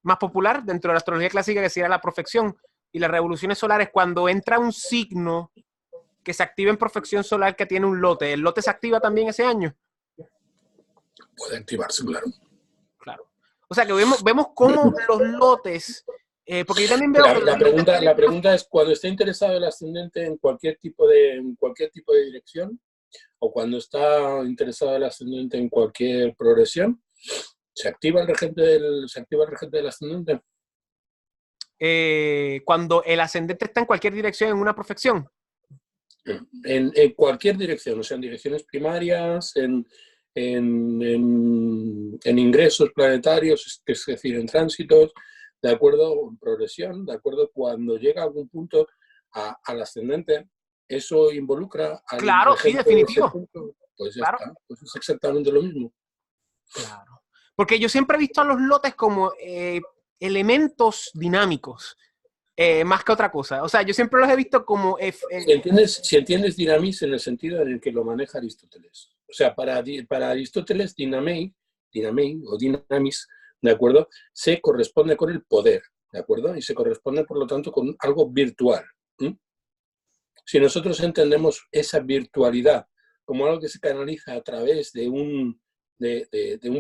más popular dentro de la astrología clásica, que sería la profección y las revoluciones solares. Cuando entra un signo que se activa en profección solar que tiene un lote, ¿el lote se activa también ese año? Puede activarse, claro. Claro. O sea que vemos cómo los lotes... porque yo también veo la pregunta es, cuando está interesado el ascendente en cualquier tipo de dirección, o cuando está interesado el ascendente en cualquier progresión, ¿se activa el regente del ascendente? Cuando el ascendente está en cualquier dirección en una profección. En cualquier dirección, o sea, en direcciones primarias, en ingresos planetarios, es decir, en tránsitos, de acuerdo, en progresión, de acuerdo, cuando llega a algún punto al ascendente, eso involucra al Claro, sí, regente de ese definitivo. punto, pues ya Claro. está, pues es exactamente lo mismo. Claro. Porque yo siempre he visto a los lotes como elementos dinámicos, más que otra cosa. O sea, yo siempre los he visto como... Si entiendes dinamis en el sentido en el que lo maneja Aristóteles. O sea, para Aristóteles, dinamei o dinamis, ¿de acuerdo? Se corresponde con el poder, ¿de acuerdo? Y se corresponde, por lo tanto, con algo virtual. ¿Mm? Si nosotros entendemos esa virtualidad como algo que se canaliza a través de un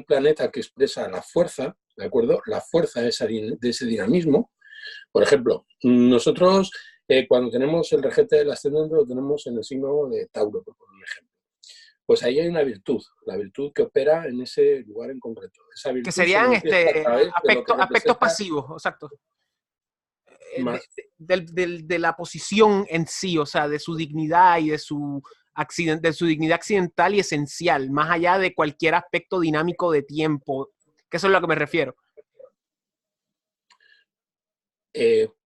planeta que expresa la fuerza, ¿de acuerdo? La fuerza de ese dinamismo. Por ejemplo, nosotros cuando tenemos el regente del ascendente lo tenemos en el signo de Tauro, por poner un ejemplo. Pues ahí hay una virtud, la virtud que opera en ese lugar en concreto. Esa que virtud se serían manifiesta a través de lo que aspectos representa pasivos, exacto. más. De la posición en sí, o sea, de su dignidad y de su dignidad accidental y esencial, más allá de cualquier aspecto dinámico de tiempo, que eso es a lo que me refiero.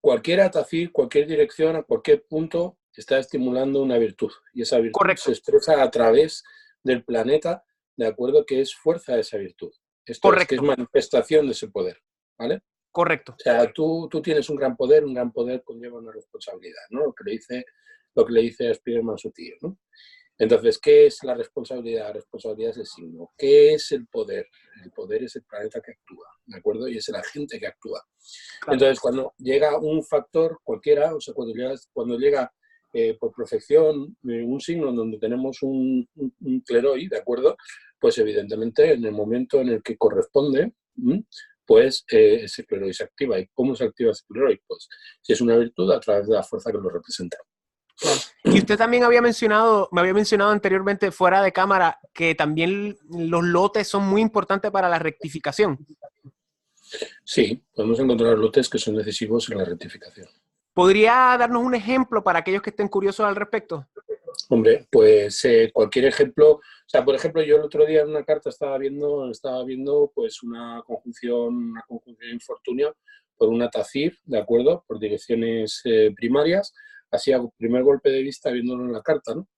Cualquier atafir, cualquier dirección, a cualquier punto, está estimulando una virtud. Y esa virtud se Correcto, expresa a través del planeta, de acuerdo que es fuerza de esa virtud. Esto es, que es correcto, manifestación de ese poder. ¿Vale? correcto. O sea, tú tienes un gran poder conlleva una responsabilidad, ¿no? Lo que le dice a Spiderman su tío, ¿no? Entonces, ¿qué es la responsabilidad? La responsabilidad es el signo. ¿Qué es el poder? El poder es el planeta que actúa, ¿de acuerdo? Y es el agente que actúa. Claro. Entonces, cuando llega un factor cualquiera, o sea, cuando llega por perfección un signo en donde tenemos un cleroide, ¿de acuerdo? Pues evidentemente en el momento en el que corresponde, pues ese cleroide se activa. ¿Y cómo se activa ese cleroide? Pues si es una virtud, a través de la fuerza que lo representa. Claro. Y usted también me había mencionado anteriormente fuera de cámara que también los lotes son muy importantes para la rectificación. Sí, podemos encontrar lotes que son decisivos en la rectificación. ¿Podría darnos un ejemplo para aquellos que estén curiosos al respecto? Hombre, pues cualquier ejemplo, o sea, por ejemplo, yo el otro día en una carta estaba viendo pues una conjunción infortunio por una tafir, ¿de acuerdo? Por direcciones primarias, así a primer golpe de vista viéndolo en la carta, ¿no?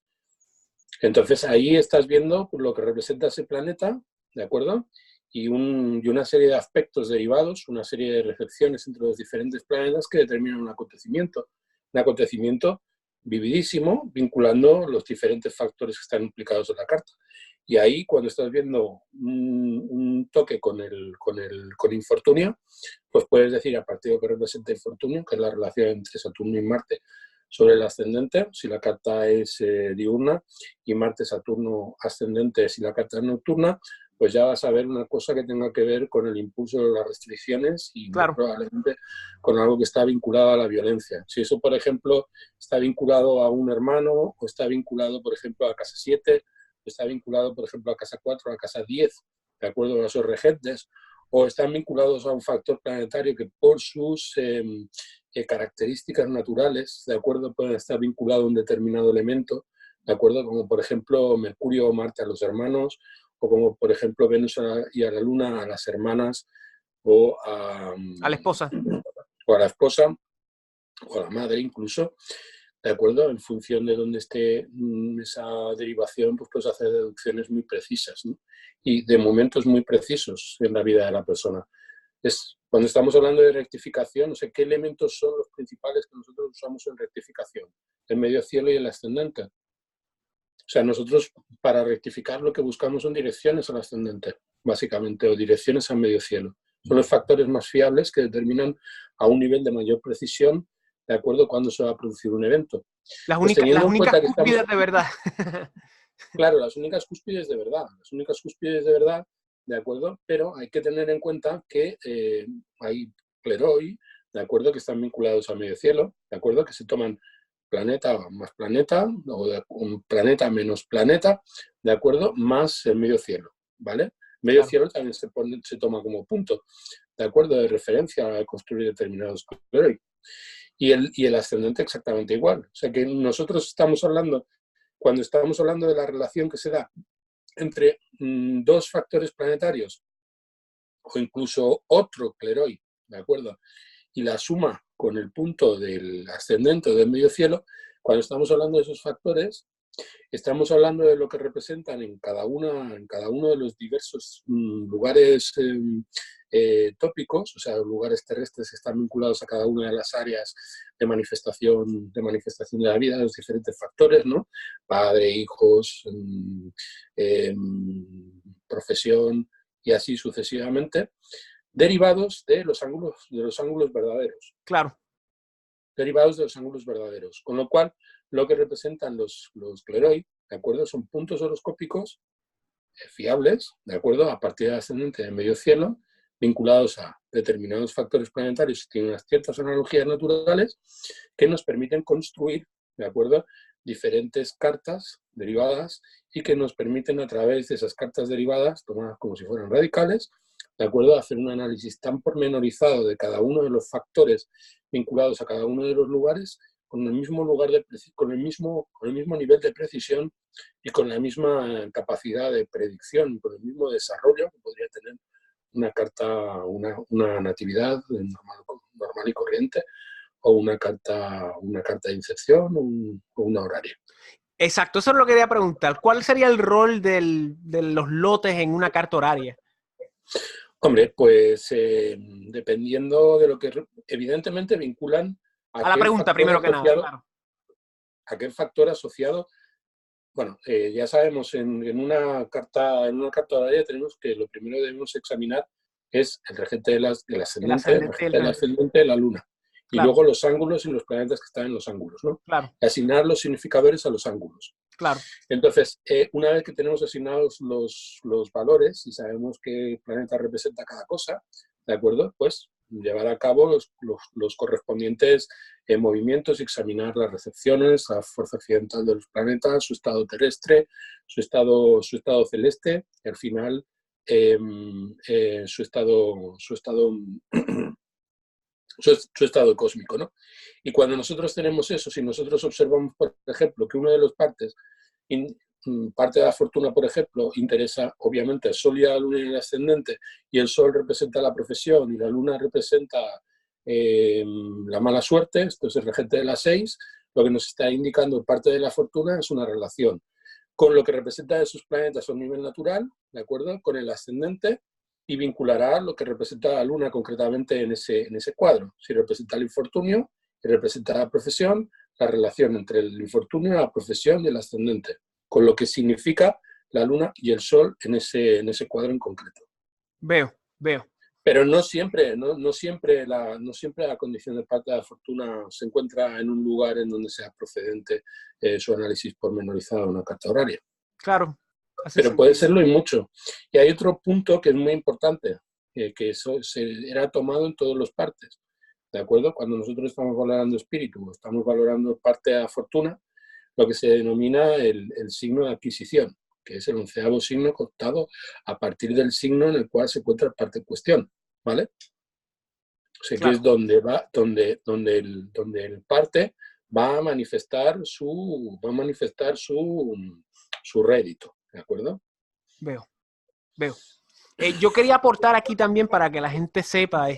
Entonces ahí estás viendo lo que representa ese planeta, ¿de acuerdo? Y una serie de aspectos derivados, una serie de reflexiones entre los diferentes planetas que determinan un acontecimiento vividísimo, vinculando los diferentes factores que están implicados en la carta. Y ahí, cuando estás viendo un toque con infortunio, pues puedes decir a partir de lo que representa infortunio, que es la relación entre Saturno y Marte sobre el ascendente, si la carta es diurna, y Marte-Saturno ascendente si la carta es nocturna, pues ya vas a ver una cosa que tenga que ver con el impulso de las restricciones y muy Claro, probablemente con algo que está vinculado a la violencia. Si eso, por ejemplo, está vinculado a un hermano, o está vinculado, por ejemplo, a casa 7, o está vinculado, por ejemplo, a casa 4, a casa 10, de acuerdo a esos regentes, o están vinculados a un factor planetario que por sus características naturales, ¿de acuerdo? Pueden estar vinculados a un determinado elemento, ¿de acuerdo? Como por ejemplo Mercurio o Marte a los hermanos, o como por ejemplo Venus y a la Luna a las hermanas, o a la esposa. o a la esposa, o a la madre incluso, ¿de acuerdo? En función de dónde esté esa derivación, pues puedes hacer deducciones muy precisas, ¿no? Y de momentos muy precisos en la vida de la persona. Cuando estamos hablando de rectificación, no sé qué elementos son los principales que nosotros usamos en rectificación, el medio cielo y el ascendente. O sea, nosotros para rectificar lo que buscamos son direcciones al ascendente, básicamente, o direcciones al medio cielo. Son los factores más fiables que determinan a un nivel de mayor precisión de acuerdo cuándo se va a producir un evento. Pues Las teniendo en únicas cuenta que estamos, cúspides de verdad. claro, las únicas cúspides de verdad, ¿de acuerdo? Pero hay que tener en cuenta que hay cleroi, ¿de acuerdo? Que están vinculados al medio cielo, ¿de acuerdo? Que se toman planeta más planeta, o un planeta menos planeta, ¿de acuerdo? Más el medio cielo, ¿vale? Medio Claro. cielo también se toma como punto, ¿de acuerdo? De referencia a construir determinados cleroi. y el ascendente exactamente igual. O sea que nosotros estamos hablando, cuando estamos hablando de la relación que se da entre dos factores planetarios o incluso otro cleroide, ¿de acuerdo? Y la suma con el punto del ascendente o del medio cielo, cuando estamos hablando de esos factores, estamos hablando de lo que representan en cada uno de los diversos lugares tópicos, o sea, lugares terrestres que están vinculados a cada una de las áreas de manifestación de la vida, los diferentes factores, ¿no? Padre, hijos, profesión y así sucesivamente, derivados de los ángulos verdaderos. Claro. Derivados de los ángulos verdaderos. Con lo cual, lo que representan los cleroides, ¿de acuerdo? Son puntos horoscópicos fiables, ¿de acuerdo? A partir del ascendente del medio cielo, vinculados a determinados factores planetarios que tienen unas ciertas analogías naturales que nos permiten construir, ¿de acuerdo?, diferentes cartas derivadas y que nos permiten a través de esas cartas derivadas, tomadas como si fueran radicales, ¿de acuerdo?, hacer un análisis tan pormenorizado de cada uno de los factores vinculados a cada uno de los lugares con el mismo con el mismo nivel de precisión y con la misma capacidad de predicción, con el mismo desarrollo que podría tener una carta, una natividad normal y corriente, o una carta de incepción o una horaria. Exacto, eso es lo que quería preguntar. ¿Cuál sería el rol de los lotes en una carta horaria? Hombre, pues dependiendo de lo que evidentemente vinculan a la pregunta primero que nada, claro. Aquel factor asociado. Bueno, ya sabemos, en una carta horaria tenemos que lo primero que debemos examinar es el regente del ascendente de la luna. Y claro. luego los ángulos y los planetas que están en los ángulos, ¿no? Claro. Y asignar los significadores a los ángulos. Claro. Entonces, una vez que tenemos asignados los valores y sabemos qué planeta representa cada cosa, ¿de acuerdo? Pues llevar a cabo los correspondientes movimientos y examinar las recepciones, la fuerza accidental de los planetas, su estado terrestre, su estado celeste y al final su estado cósmico, ¿no? Y cuando nosotros tenemos eso, si nosotros observamos, por ejemplo, que una de las partes, parte de la fortuna, por ejemplo, interesa obviamente el Sol y la Luna y el ascendente, y el Sol representa la profesión y la Luna representa la mala suerte, esto es el regente de las 6, lo que nos está indicando parte de la fortuna es una relación con lo que representa esos planetas a un nivel natural, ¿de acuerdo?, con el ascendente, y vinculará lo que representa la Luna concretamente en ese cuadro. Si representa el infortunio, si representa la profesión, la relación entre el infortunio, la profesión y el ascendente, con lo que significa la Luna y el Sol en ese cuadro en concreto. Veo. Pero no siempre la condición de parte de la fortuna se encuentra en un lugar en donde sea procedente su análisis pormenorizado en una carta horaria. Claro. Pero puede serlo y mucho. Y hay otro punto que es muy importante, que eso era tomado en todas las partes. ¿De acuerdo? Cuando nosotros estamos valorando espíritu, estamos valorando parte de la fortuna, lo que se denomina el signo de adquisición, que es el 11º signo contado a partir del signo en el cual se encuentra parte en cuestión, ¿vale? O sea, claro, que es donde el parte va a manifestar su rédito, ¿de acuerdo? Veo. Yo quería aportar aquí también para que la gente sepa,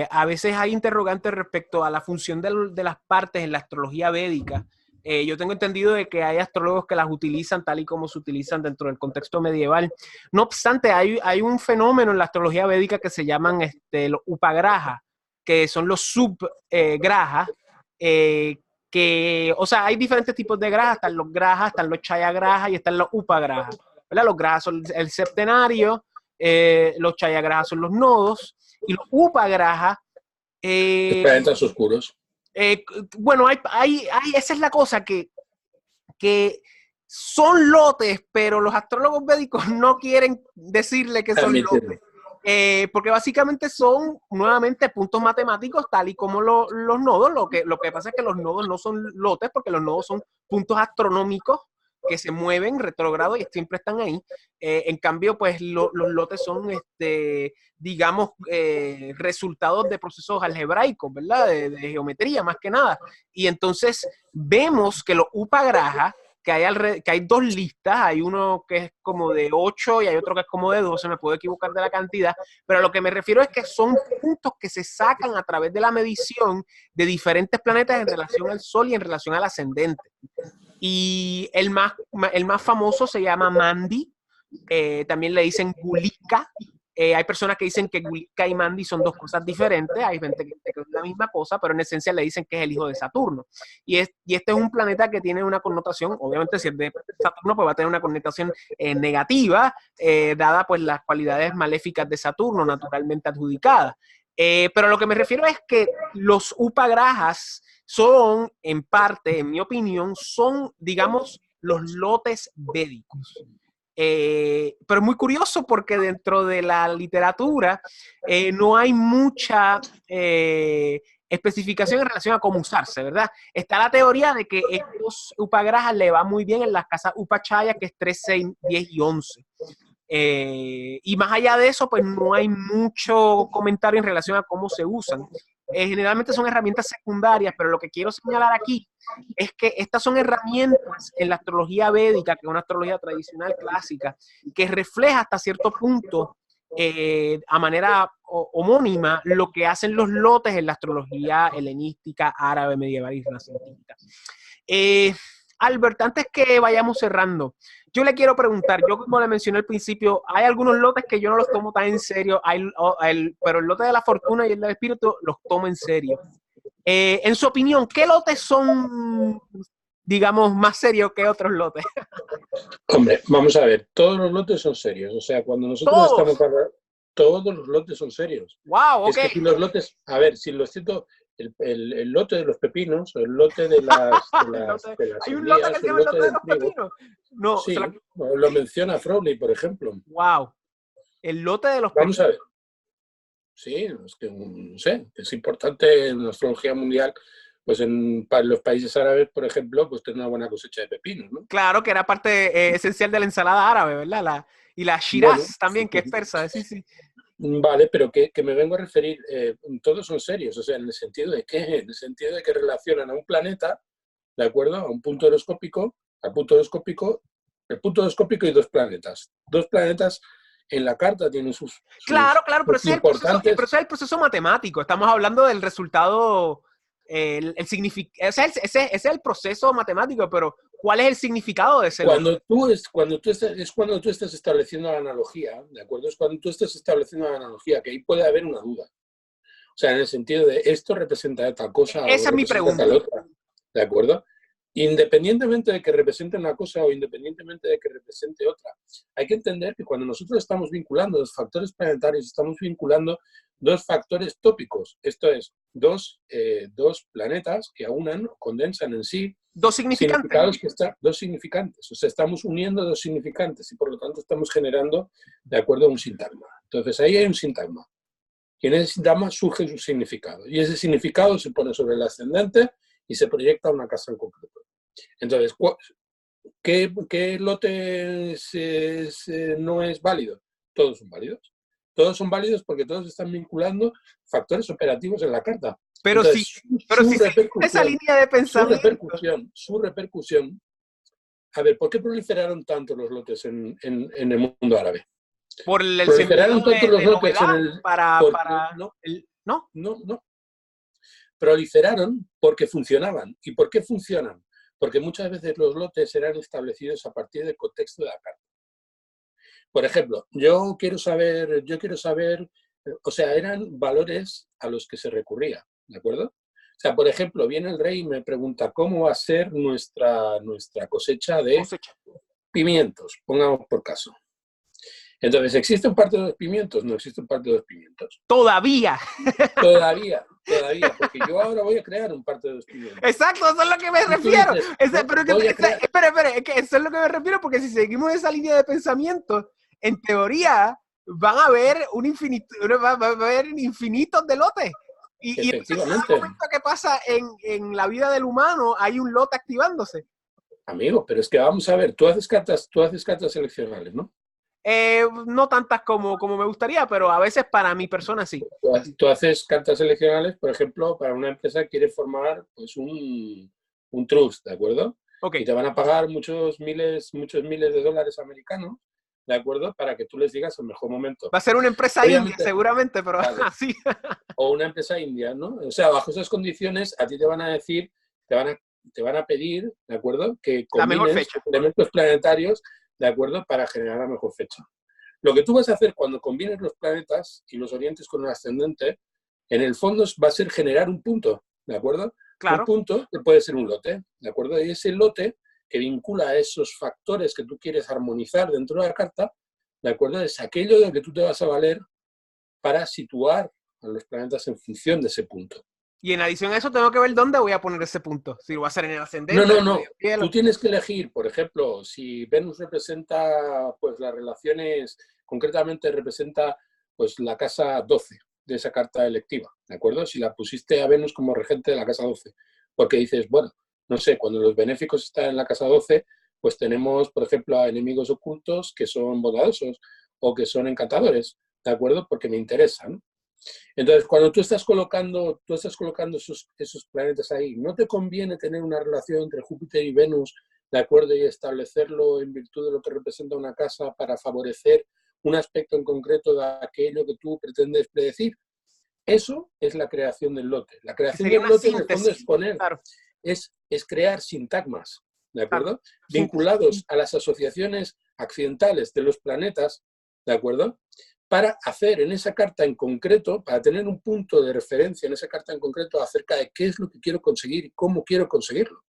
a veces hay interrogantes respecto a la función de las partes en la astrología védica. Yo tengo entendido de que hay astrólogos que las utilizan tal y como se utilizan dentro del contexto medieval. No obstante, hay un fenómeno en la astrología védica que se llaman los upagraha, que son los subgrajas, o sea, hay diferentes tipos de grajas, están los grajas, están los chayagrajas y están los upagrajas. ¿Verdad? Los grajas son el septenario, los chayagrajas son los nodos, y los upagrajas... los planetas oscuros. Bueno, esa es la cosa, que son lotes, pero los astrólogos védicos no quieren decirle que son lotes. Porque básicamente son nuevamente puntos matemáticos tal y como los nodos. Lo que pasa es que los nodos no son lotes porque los nodos son puntos astronómicos que se mueven retrógrado y siempre están ahí. En cambio, pues los lotes son, digamos, resultados de procesos algebraicos, ¿verdad? De geometría, más que nada. Y entonces vemos que los upagrajas, que hay dos listas, hay uno que es como de 8 y hay otro que es como de 12, me puedo equivocar de la cantidad, pero a lo que me refiero es que son puntos que se sacan a través de la medición de diferentes planetas en relación al Sol y en relación al ascendente. Y el más famoso se llama Mandy, también le dicen Gulika. Hay personas que dicen que Gulika y Mandy son dos cosas diferentes, hay gente que dice que es la misma cosa, pero en esencia le dicen que es el hijo de Saturno. Y este es un planeta que tiene una connotación, obviamente si es de Saturno, pues va a tener una connotación negativa, dada pues las cualidades maléficas de Saturno, naturalmente adjudicadas. Pero lo que me refiero es que los upagrajas son, en parte, en mi opinión, son, digamos, los lotes védicos. Pero es muy curioso porque dentro de la literatura no hay mucha especificación en relación a cómo usarse, ¿verdad? Está la teoría de que estos upagrajas le va muy bien en las casas upachaya, que es 3, 6, 10 y 11. Y más allá de eso, pues no hay mucho comentario en relación a cómo se usan. Generalmente son herramientas secundarias, pero lo que quiero señalar aquí es que estas son herramientas en la astrología védica, que es una astrología tradicional clásica, que refleja hasta cierto punto, a manera homónima, lo que hacen los lotes en la astrología helenística, árabe, medieval y renacentista. Albert, antes que vayamos cerrando, yo le quiero preguntar, yo como le mencioné al principio, hay algunos lotes que yo no los tomo tan en serio, pero el lote de la fortuna y el del espíritu los tomo en serio. En su opinión, ¿qué lotes son, digamos, más serios que otros lotes? Hombre, vamos a ver, todos los lotes son serios. O sea, cuando nosotros estamos para... Todos los lotes son serios. Wow, es que si los lotes, a ver, si lo siento, el lote de los pepinos, el lote de las ¿Hay un lote que se llama el lote de los pepinos? No, sí, lo menciona Crowley, por ejemplo. Wow, el lote de los pepinos. Vamos a ver. Sí, es que, no sé, es importante en la astrología mundial, pues en los países árabes, por ejemplo, pues tener una buena cosecha de pepinos, ¿no? Claro, que era parte esencial de la ensalada árabe, ¿verdad? Y la Shiraz, bueno, también, que es persa, sí, sí. Vale, pero que me vengo a referir, todos son serios, o sea, en el sentido de que, en el sentido de que relacionan a un planeta, ¿de acuerdo? A un punto horoscópico, el punto horoscópico y dos planetas. Dos planetas en la carta tienen sus claro, pero ese es el proceso matemático. Estamos hablando del resultado, ese es el proceso matemático, pero ¿cuál es el significado de ese? Cuando tú estás estableciendo la analogía, ¿de acuerdo? Es cuando tú estás estableciendo la analogía, que ahí puede haber una duda. O sea, en el sentido de esto representa tal cosa. Esa es mi pregunta. ¿De acuerdo? Independientemente de que represente una cosa o independientemente de que represente otra, hay que entender que cuando nosotros estamos vinculando los factores planetarios, estamos vinculando dos factores tópicos. Esto es, dos planetas que aunan, condensan en sí dos significantes. Dos significantes. O sea, estamos uniendo dos significantes y por lo tanto estamos generando, de acuerdo, un sintagma. Entonces, ahí hay un sintagma. Y en ese sintagma surge su significado. Y ese significado se pone sobre el ascendente y se proyecta a una casa en concreto. Entonces, ¿qué lote no es válido? Todos son válidos. Todos son válidos porque todos están vinculando factores operativos en la carta. Pero entonces, si esa línea de pensamiento... Su repercusión. A ver, ¿por qué proliferaron tanto los lotes en el mundo árabe? Por el proliferaron tanto los lotes en el... No. Proliferaron porque funcionaban. ¿Y por qué funcionan? Porque muchas veces los lotes eran establecidos a partir del contexto de la carta. Por ejemplo, yo quiero saber, o sea, eran valores a los que se recurría, ¿de acuerdo? O sea, por ejemplo, viene el rey y me pregunta cómo va a ser nuestra cosecha de pimientos, pongamos por caso. Entonces, ¿existe un parte de los pimientos? No existe un parte de los pimientos. Todavía, porque yo ahora voy a crear un parte de los pimientos. Exacto, eso es lo que me refiero. Espera, es que eso es lo que me refiero, porque si seguimos esa línea de pensamiento, en teoría van a haber va a haber infinitos de lotes. Y en cada momento que pasa en la vida del humano hay un lote activándose. Amigo, pero es que vamos a ver, tú haces cartas seleccionales, ¿no? No tantas como me gustaría, pero a veces para mi persona sí. Tú haces cartas seleccionales, por ejemplo, para una empresa que quiere formar pues, un trust, ¿de acuerdo? Ok, Y te van a pagar muchos miles de dólares americanos, ¿de acuerdo? Para que tú les digas el mejor momento. va a ser una empresa india Obviamente, seguramente, pero vale, así. o una empresa india, ¿no? O sea, bajo esas condiciones, a ti te van a decir, te van a, te van a pedir, ¿de acuerdo? Que La mejor combines fecha. elementos planetarios, ¿de acuerdo? Para generar la mejor fecha. Lo que tú vas a hacer cuando combines los planetas y los orientes con un ascendente, en el fondo va a ser generar un punto, ¿de acuerdo? Un Claro. punto que puede ser un lote, ¿de acuerdo? Y ese lote que vincula a esos factores que tú quieres armonizar dentro de la carta, ¿de acuerdo? Es aquello de lo que tú te vas a valer para situar a los planetas en función de ese punto. Y en adición a eso tengo que ver dónde voy a poner ese punto. Si lo voy a hacer en el No, ascendente, en no, el medio no. cielo. Tú tienes que elegir, por ejemplo, si Venus representa pues las relaciones, concretamente representa pues la casa 12 de esa carta electiva, ¿de acuerdo? Si la pusiste a Venus como regente de la casa 12, porque dices, bueno, no sé, cuando los benéficos están en la casa 12, pues tenemos, por ejemplo, a enemigos ocultos que son bondadosos o que son encantadores, ¿de acuerdo? Porque me interesan. Entonces, cuando tú estás colocando esos planetas ahí, no te conviene tener una relación entre Júpiter y Venus, ¿de acuerdo? Y establecerlo en virtud de lo que representa una casa para favorecer un aspecto en concreto de aquello que tú pretendes predecir. Eso es la creación del lote. La Que creación sería del una lote, en el fondo, síntesis. Claro, es crear sintagmas, ¿de claro. acuerdo? Síntesis. Vinculados a las asociaciones accidentales de los planetas, ¿de acuerdo? Para hacer en esa carta en concreto, para tener un punto de referencia en esa carta en concreto acerca de qué es lo que quiero conseguir y cómo quiero conseguirlo.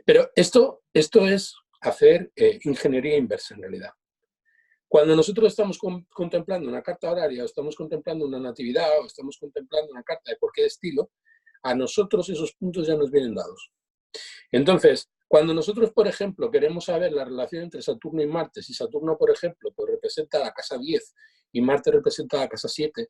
Pero esto es hacer ingeniería inversa en realidad. Cuando nosotros estamos contemplando una carta horaria, o estamos contemplando una natividad, o estamos contemplando una carta de cualquier estilo, a nosotros esos puntos ya nos vienen dados. Entonces, cuando nosotros, por ejemplo, queremos saber la relación entre Saturno y Marte, si Saturno, por ejemplo, pues representa la casa 10 y Marte representa la casa 7,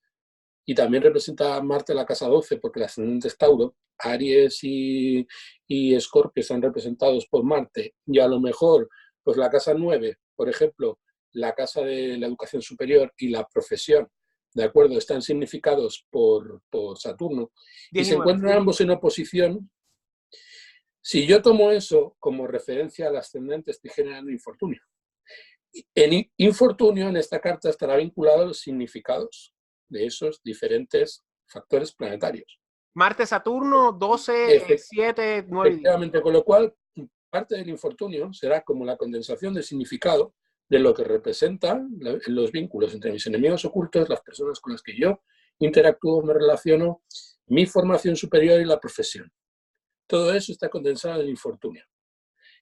y también representa a Marte la casa 12, porque el ascendente es Tauro, Aries y Escorpio están representados por Marte, y a lo mejor, pues la casa 9, por ejemplo, la casa de la educación superior y la profesión, ¿de acuerdo? Están significados por Saturno, y 10 y se 9. encuentran ambos en oposición. Si yo tomo eso como referencia al ascendente, estoy generando infortunio. En infortunio, en esta carta, estará vinculado a los significados de esos diferentes factores planetarios. Marte, Saturno, 12, 7, 9 y 10. Efectivamente, con lo cual, parte del infortunio será como la condensación del significado de lo que representan los vínculos entre mis enemigos ocultos, las personas con las que yo interactúo, me relaciono, mi formación superior y la profesión. Todo eso está condensado en el infortunio,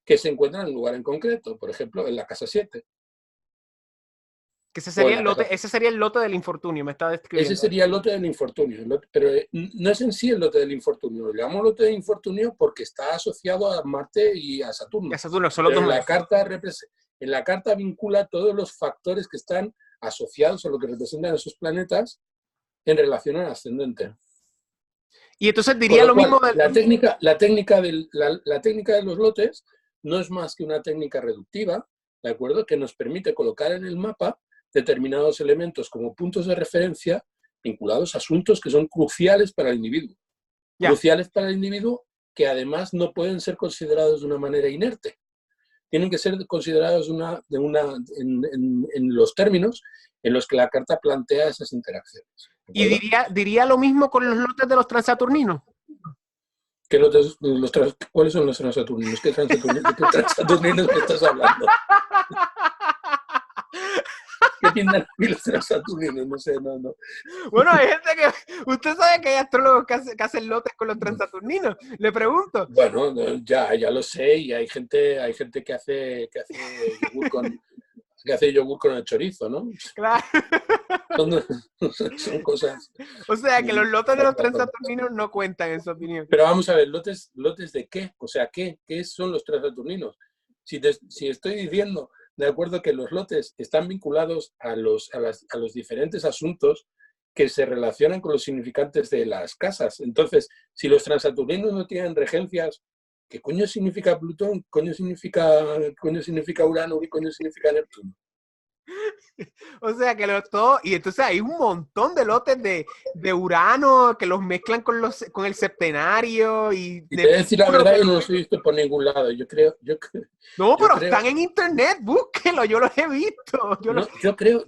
que se encuentra en un lugar en concreto, por ejemplo, en la casa 7 Que o en la casa. ese sería el lote del infortunio, me está Ese describiendo. sería el lote del infortunio, pero no es en sí el lote del infortunio. Lo llamamos lote del infortunio porque está asociado a Marte y a Y a Saturno. Saturno, son los Pero dos más. en la carta vincula todos los factores que están asociados a lo que representan esos planetas en relación al ascendente. Y entonces Con diría lo lo mismo cual, del... la técnica de los lotes no es más que una técnica reductiva, ¿de acuerdo? Que nos permite colocar en el mapa determinados elementos como puntos de referencia vinculados a asuntos que son cruciales para el individuo. Ya. Cruciales para el individuo que además no pueden ser considerados de una manera inerte. Tienen que ser considerados en los términos en los que la carta plantea esas interacciones. Y diría lo mismo con los lotes de los transaturninos. ¿Cuáles son los transaturninos? ¿Qué transaturninos me estás hablando? ¿Qué piensan los transaturninos? No sé, no. Bueno, hay gente que... Usted sabe que hay astrólogos que hacen lotes con los transaturninos. Le pregunto. Bueno, ya lo sé, y hay gente que hace yogur con el chorizo, ¿no? Claro. Son cosas. O sea, que los lotes de los transaturninos no cuentan en su opinión. Pero vamos a ver, ¿lotes de qué? O sea, ¿qué son los transaturninos? Si estoy diciendo, de acuerdo, que los lotes están vinculados a los diferentes asuntos que se relacionan con los significantes de las casas. Entonces, si los transaturninos no tienen regencias ¿Qué coño significa Plutón? Coño significa Urano? ¿Qué coño significa Neptuno? O sea, que todo, y entonces hay un montón de lotes de Urano que los mezclan con el septenario y Y te voy a decir la Neptuno verdad, que yo no los he visto por ningún lado. no, Yo pero creo, están en internet, búsquenlo, yo los he visto. no, yo creo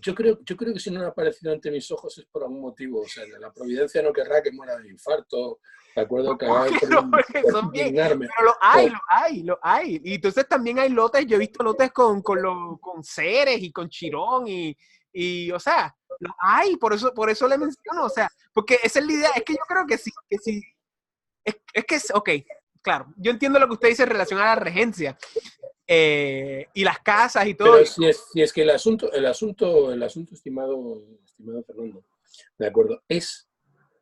que si no han aparecido ante mis ojos es por algún motivo. O sea, la providencia no querrá que muera de infarto, de acuerdo, que acabe Búsquenlo porque por son bien, indignarme. pero lo hay, O, lo hay, lo hay. Y entonces también hay lotes, yo he visto lotes con Ceres y con Chirón o sea, lo hay, por eso le menciono, o sea, porque esa es la idea, es que yo creo que sí, ok, claro, yo entiendo lo que usted dice en relación a la regencia y las casas y todo. pero si es que el asunto, estimado Fernando, de acuerdo, es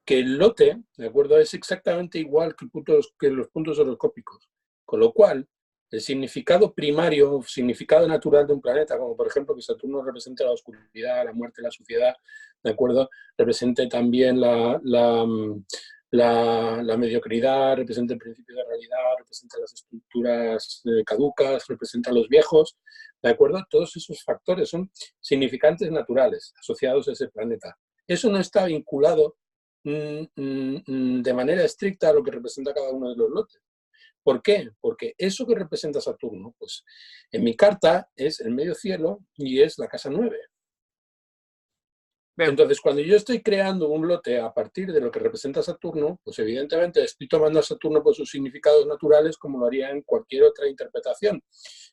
que el lote, de acuerdo, es exactamente igual que los puntos horoscópicos. Con lo cual, el significado primario, significado natural de un planeta, como por ejemplo que Saturno represente la oscuridad, la muerte, la suciedad, ¿de acuerdo? Represente también la mediocridad, representa el principio de realidad, representa las estructuras caducas, representa a los viejos, ¿de acuerdo? Todos esos factores son significantes naturales asociados a ese planeta. Eso no está vinculado de manera estricta a lo que representa cada uno de los lotes. ¿Por qué? Porque eso que representa Saturno, pues en mi carta es el medio cielo y es la casa 9. Veo. Entonces, cuando yo estoy creando un lote a partir de lo que representa Saturno, pues evidentemente estoy tomando a Saturno por sus significados naturales como lo haría en cualquier otra interpretación.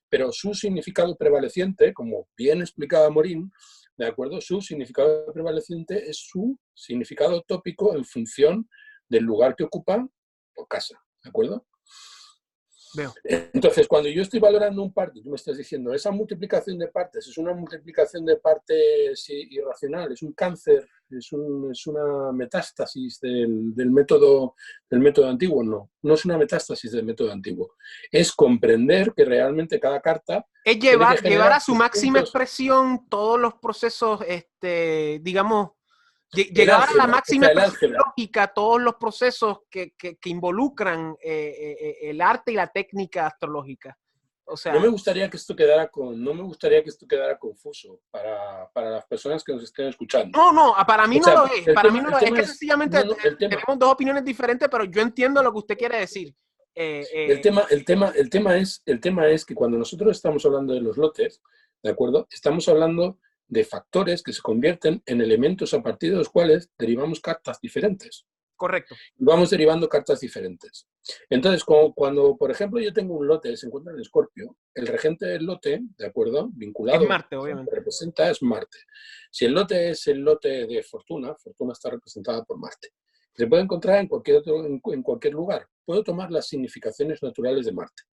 Pero su significado prevaleciente, como bien explicaba Morín, ¿de acuerdo? Su significado prevaleciente es su significado tópico en función del lugar que ocupa por casa, ¿de acuerdo? Veo. Entonces, cuando yo estoy valorando un parte, tú me estás diciendo, esa multiplicación de partes es una multiplicación de partes irracional, es un cáncer, es una metástasis del método antiguo. No, no es una metástasis del método antiguo. Es comprender que realmente cada carta Es tiene que llevar generar a su sus máxima puntos. expresión todos los procesos, digamos, El llegar a la álgebra, o máxima sea, el expresión álgebra. lógica todos los procesos que involucran el arte y la técnica astrológica. O No me sea, gustaría que esto quedara no me gustaría que esto quedara confuso para las personas que nos estén escuchando. no, para mí O no sea, lo es, para mí no lo es. Es que sencillamente no, no, tenemos dos opiniones diferentes, pero yo entiendo lo que usted quiere decir. Eh, el eh, tema, el tema es que cuando nosotros estamos hablando de los lotes, ¿de acuerdo? Estamos hablando de factores que se convierten en elementos a partir de los cuales derivamos cartas diferentes. correcto. Y vamos derivando cartas diferentes. Entonces, cuando, por ejemplo, yo tengo un lote, se encuentra en Escorpio, el regente del lote, ¿de acuerdo? Es Vinculado, Marte, que obviamente. representa es Marte. Si el lote es el lote de Fortuna, Fortuna está representada por Marte. Se puede encontrar en cualquier lugar. Puedo tomar las significaciones naturales de Marte.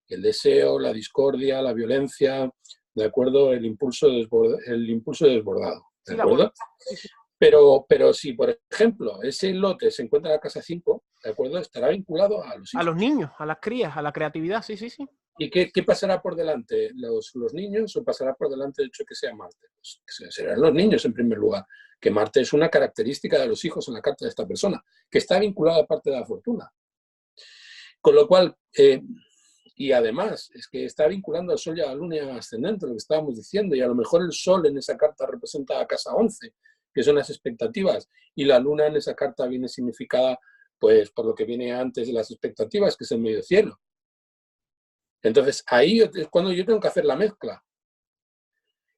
El deseo, la discordia, la violencia, ¿de acuerdo? El impulso desbordado, ¿de Sí, la acuerdo? voluntad. Sí, sí. Pero si, por ejemplo, ese lote se encuentra en la casa 5, ¿de acuerdo? Estará vinculado a los A los hijos. niños, a las crías, a la creatividad, sí, sí, sí. ¿Y qué pasará por delante? ¿Los niños o pasará por delante el hecho de que sea Marte? Pues serán los niños en primer lugar, que Marte es una característica de los hijos en la carta de esta persona, que está vinculada a parte de la fortuna. Con lo cual, y además, es que está vinculando al Sol y a la Luna ascendente, lo que estábamos diciendo, y a lo mejor el Sol en esa carta representa a casa 11, que son las expectativas, y la Luna en esa carta viene significada, pues, por lo que viene antes de las expectativas, que es el medio cielo. Entonces, ahí es cuando yo tengo que hacer la mezcla.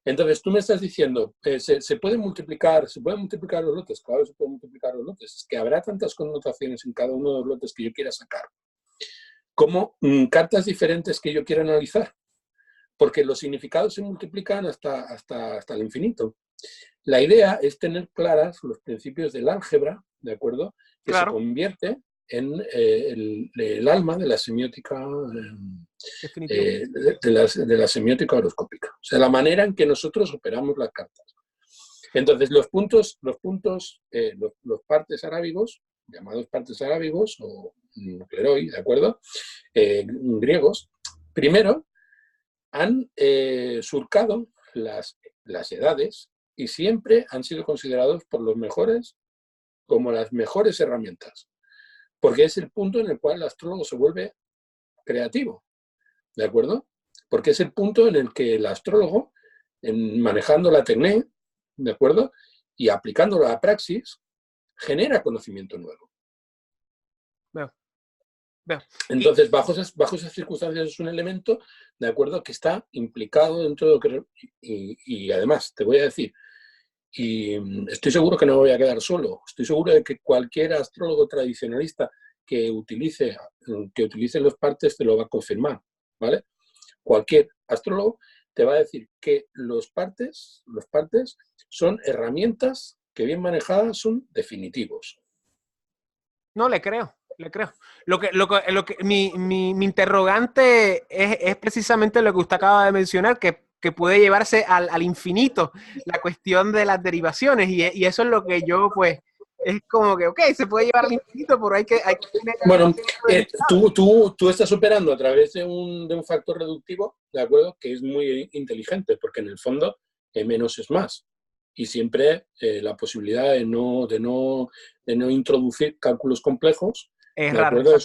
Entonces, tú me estás diciendo, ¿se pueden multiplicar los lotes? Claro, se pueden multiplicar los lotes. Es que habrá tantas connotaciones en cada uno de los lotes que yo quiera sacar, como cartas diferentes que yo quiera analizar, porque los significados se multiplican hasta el infinito. La idea es tener claras los principios del álgebra, ¿de acuerdo? Que se Claro, convierte en el alma de la semiótica definitivo. de la semiótica horoscópica. O sea, la manera en que nosotros operamos las cartas. Entonces, los partes arábigos, llamados partes arábigos o cleroi, ¿de acuerdo? Griegos, primero han surcado las edades y siempre han sido considerados por los mejores como las mejores herramientas, porque es el punto en el cual el astrólogo se vuelve creativo, ¿de acuerdo? Porque es el punto en el que el astrólogo, manejando la técnica, ¿de acuerdo? Y aplicando la praxis, genera conocimiento nuevo. Veo, veo. Entonces, bajo esas circunstancias es un elemento, ¿de acuerdo?, que está implicado dentro de lo que... Y además, te voy a decir, y estoy seguro que no me voy a quedar solo, estoy seguro de que cualquier astrólogo tradicionalista que utilice los partes te lo va a confirmar, ¿vale? Cualquier astrólogo te va a decir que los partes son herramientas que bien manejadas son definitivos. No, le creo, le creo. Mi interrogante es precisamente lo que usted acaba de mencionar, que puede llevarse al infinito la cuestión de las derivaciones, y eso es lo que yo, pues, es como que, ok, se puede llevar al infinito, pero hay que tener... Bueno, tú estás operando a través de un factor reductivo, ¿de acuerdo?, que es muy inteligente, porque en el fondo menos es más. Y siempre la posibilidad de no introducir cálculos complejos, Es ¿de raro. acuerdo?,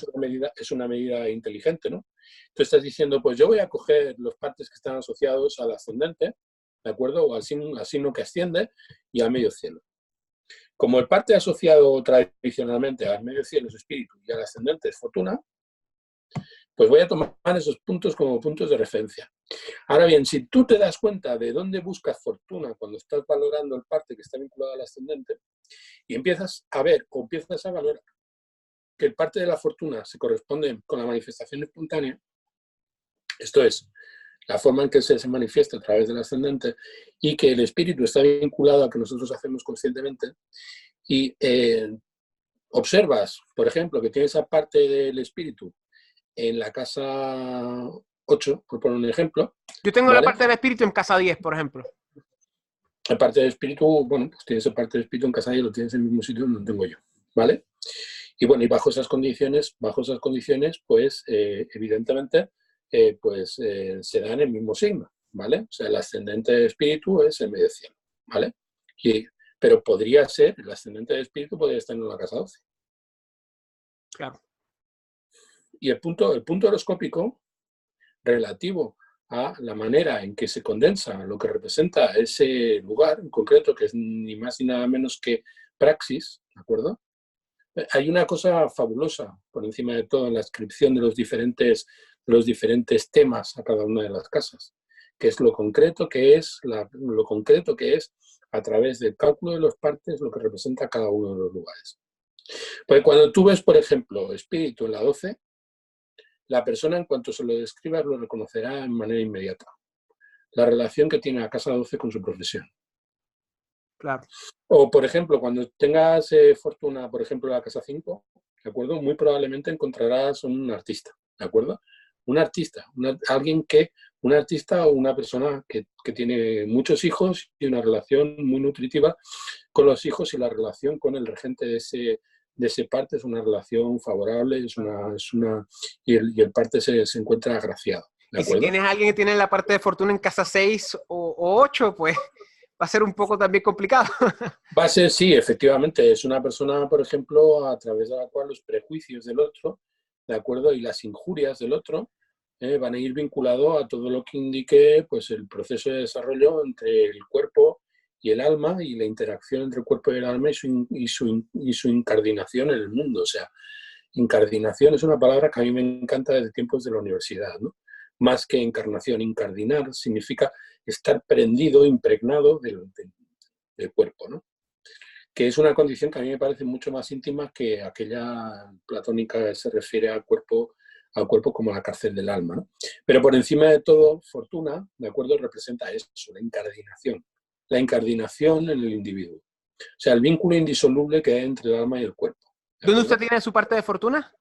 es una medida inteligente, ¿no? Tú estás diciendo, pues yo voy a coger los partes que están asociados al ascendente, ¿de acuerdo?, o al signo que asciende y al medio cielo. Como el parte asociado tradicionalmente al medio cielo es espíritu y al ascendente es fortuna, pues voy a tomar esos puntos como puntos de referencia. Ahora bien, si tú te das cuenta de dónde buscas fortuna cuando estás valorando el parte que está vinculado al ascendente y empiezas a ver o empiezas a valorar que el parte de la fortuna se corresponde con la manifestación espontánea, esto es, la forma en que se manifiesta a través del ascendente, y que el espíritu está vinculado a que nosotros hacemos conscientemente, y observas, por ejemplo, que tienes esa parte del espíritu en la casa 8, por poner un ejemplo. Yo tengo, ¿vale?, la parte del espíritu en casa 10, por ejemplo. La parte del espíritu, bueno, pues tienes la parte del espíritu en casa 10, lo tienes en el mismo sitio donde tengo yo, ¿vale? Y bueno, y bajo esas condiciones, pues evidentemente, se da en el mismo signo, ¿vale? O sea, el ascendente del espíritu es el medio cielo, ¿vale? Pero podría ser, el ascendente del espíritu podría estar en la casa 12. Claro. Y el punto horoscópico relativo a la manera en que se condensa lo que representa ese lugar en concreto, que es ni más ni nada menos que praxis, ¿de acuerdo? Hay una cosa fabulosa por encima de todo en la descripción de los diferentes temas a cada una de las casas, que es lo concreto que es a través del cálculo de los partes lo que representa cada uno de los lugares. Pues cuando tú ves, por ejemplo, espíritu en la 12, la persona, en cuanto se lo describas, lo reconocerá en manera inmediata. La relación que tiene la casa 12 con su profesión. Claro. O, por ejemplo, cuando tengas fortuna, por ejemplo, en la casa 5, ¿de acuerdo? Muy probablemente encontrarás un artista, ¿de acuerdo? Un artista, un artista o una persona que tiene muchos hijos y una relación muy nutritiva con los hijos, y la relación con el regente de ese parte es una relación favorable, y el parte se encuentra agraciado. Y si tienes a alguien que tiene la parte de fortuna en casa 6 o 8, pues va a ser un poco también complicado. Va a ser, sí, efectivamente. Es una persona, por ejemplo, a través de la cual los prejuicios del otro, ¿de acuerdo?, y las injurias del otro van a ir vinculados a todo lo que indique, pues, el proceso de desarrollo entre el cuerpo y el alma, y la interacción entre el cuerpo y el alma y su incardinación en el mundo. O sea, incardinación es una palabra que a mí me encanta desde tiempos de la universidad, ¿no? Más que encarnación, incardinar significa estar prendido, impregnado del cuerpo, ¿no? Que es una condición que a mí me parece mucho más íntima que aquella platónica que se refiere al cuerpo como la cárcel del alma, ¿no? Pero por encima de todo, fortuna, ¿de acuerdo?, representa eso, la incardinación en el individuo. O sea, el vínculo indisoluble que hay entre el alma y el cuerpo. ¿Dónde usted tiene su parte de fortuna?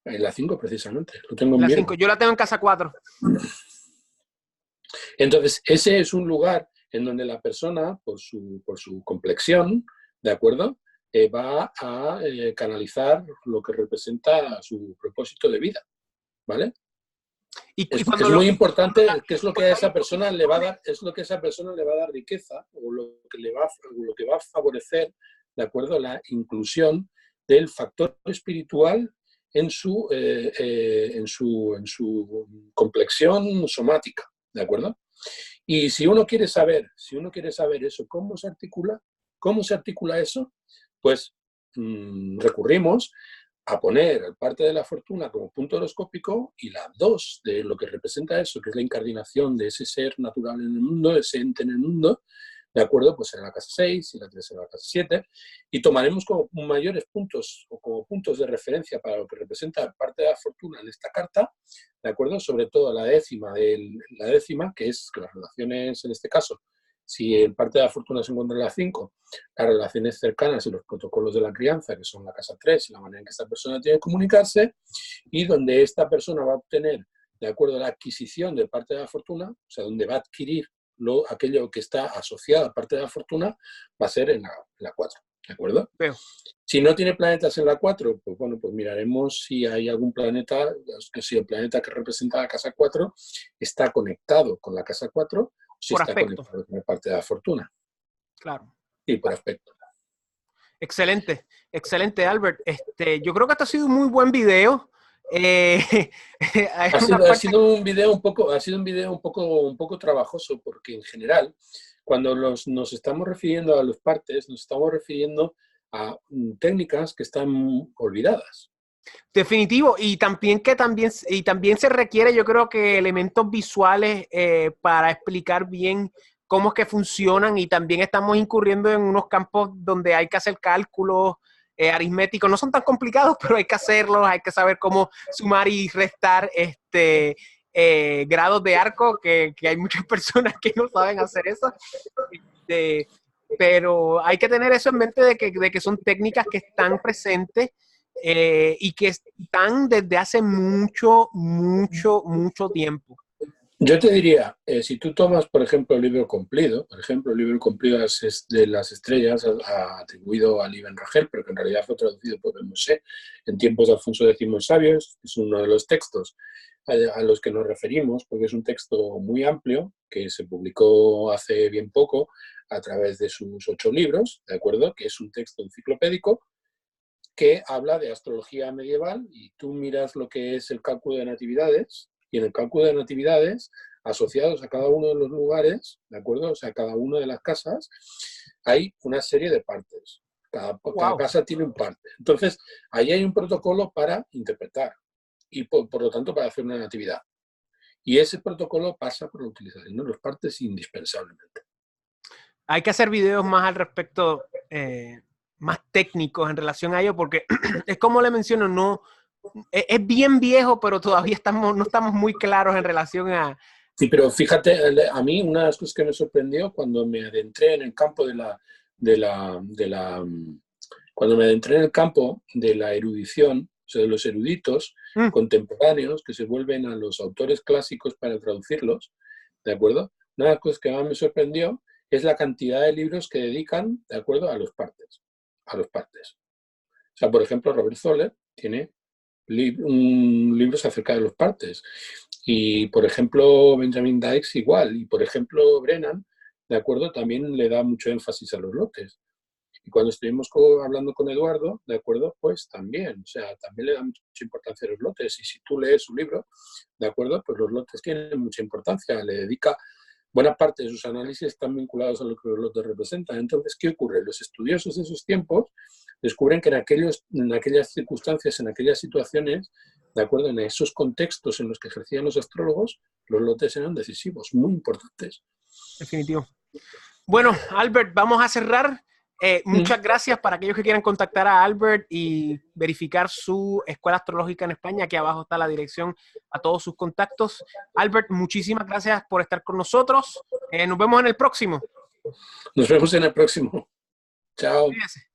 En la 5, precisamente. Lo tengo en la Virgo. 5. Yo la tengo en casa 4. Entonces, ese es un lugar en donde la persona, por su complexión, ¿de acuerdo?, va a canalizar lo que representa su propósito de vida, ¿vale? Es muy importante, que es lo que a esa persona le va a dar, riqueza, o lo que va a favorecer, ¿de acuerdo?, la inclusión del factor espiritual en su complexión somática, ¿de acuerdo? Y si uno quiere saber eso, ¿cómo se articula eso? Pues recurrimos a poner el parte de la fortuna como punto horoscópico y la 2 de lo que representa eso, que es la incardinación de ese ser natural en el mundo, ese ente en el mundo, ¿de acuerdo? Pues en la casa 6 y la 3 en la casa 7, y tomaremos como mayores puntos o como puntos de referencia para lo que representa parte de la fortuna en esta carta, ¿de acuerdo? Sobre todo la décima, que es que las relaciones, en este caso, si en parte de la fortuna se encuentra en la 5, las relaciones cercanas y los protocolos de la crianza, que son la casa 3 y la manera en que esta persona tiene que comunicarse, y donde esta persona va a obtener, de acuerdo a la adquisición de parte de la fortuna, o sea, donde va a adquirir aquello que está asociado a parte de la fortuna, va a ser en la 4, ¿de acuerdo? Veo. Si no tiene planetas en la 4, pues bueno, pues miraremos si hay algún planeta, si el planeta que representa la casa 4 está conectado con la casa 4 o si Por está aspecto. conectado con la parte de la fortuna. Claro. Y por aspecto. Excelente, excelente, Albert. Yo creo que este ha sido un muy buen video. Hay una Ha parte... sido un video un poco trabajoso, porque en general, cuando nos estamos refiriendo a los partes, nos estamos refiriendo a técnicas que están olvidadas. Definitivo, y también se requiere, yo creo que elementos visuales para explicar bien cómo es que funcionan, y también estamos incurriendo en unos campos donde hay que hacer cálculos aritméticos. No son tan complicados, pero hay que hacerlos, hay que saber cómo sumar y restar grados de arco, que hay muchas personas que no saben hacer eso. Pero hay que tener eso en mente de que son técnicas que están presentes y que están desde hace mucho, mucho, mucho tiempo. Yo te diría, si tú tomas, por ejemplo, el libro cumplido, es de las estrellas, atribuido a Ibn Rajel, pero que en realidad fue traducido por Moshe en tiempos de Alfonso X el Sabio, es uno de los textos a los que nos referimos, porque es un texto muy amplio, que se publicó hace bien poco a través de sus 8 libros, ¿de acuerdo? Que es un texto enciclopédico que habla de astrología medieval, y tú miras lo que es el cálculo de natividades, y en el cálculo de natividades, asociados a cada uno de los lugares, ¿de acuerdo? O sea, cada una de las casas, hay una serie de partes. Cada casa tiene un parte. Entonces, ahí hay un protocolo para interpretar y, por lo tanto, para hacer una natividad. Y ese protocolo pasa por la utilización de los partes indispensablemente. Hay que hacer videos más al respecto, más técnicos en relación a ello, porque es como le menciono, no, es bien viejo, pero todavía no estamos muy claros en relación a... Sí, pero fíjate, a mí una de las cosas que me sorprendió cuando me adentré en el campo cuando me adentré en el campo de la erudición, o sea, de los eruditos contemporáneos que se vuelven a los autores clásicos para traducirlos, ¿de acuerdo? Una de las cosas que más me sorprendió es la cantidad de libros que dedican, ¿de acuerdo?, a los partes. O sea, por ejemplo, Robert Zoller tiene libros acerca de los partes. Y, por ejemplo, Benjamin Dykes igual. Y, por ejemplo, Brennan, ¿de acuerdo?, también le da mucho énfasis a los lotes. Y cuando estuvimos hablando con Eduardo, ¿de acuerdo?, pues también, o sea, también le da mucha importancia a los lotes. Y si tú lees su libro, ¿de acuerdo?, pues los lotes tienen mucha importancia. Le dedica buena parte de sus análisis, están vinculados a lo que los lotes representan. Entonces, ¿qué ocurre? Los estudiosos de esos tiempos descubren que en aquellas circunstancias, en aquellas situaciones, ¿de acuerdo?, en esos contextos en los que ejercían los astrólogos, los lotes eran decisivos, muy importantes. Definitivo. Bueno, Albert, vamos a cerrar. Muchas gracias. Para aquellos que quieran contactar a Albert y verificar su escuela astrológica en España, aquí abajo está la dirección a todos sus contactos. Albert, muchísimas gracias por estar con nosotros. Nos vemos en el próximo. Nos vemos en el próximo. Chao. Fíjese.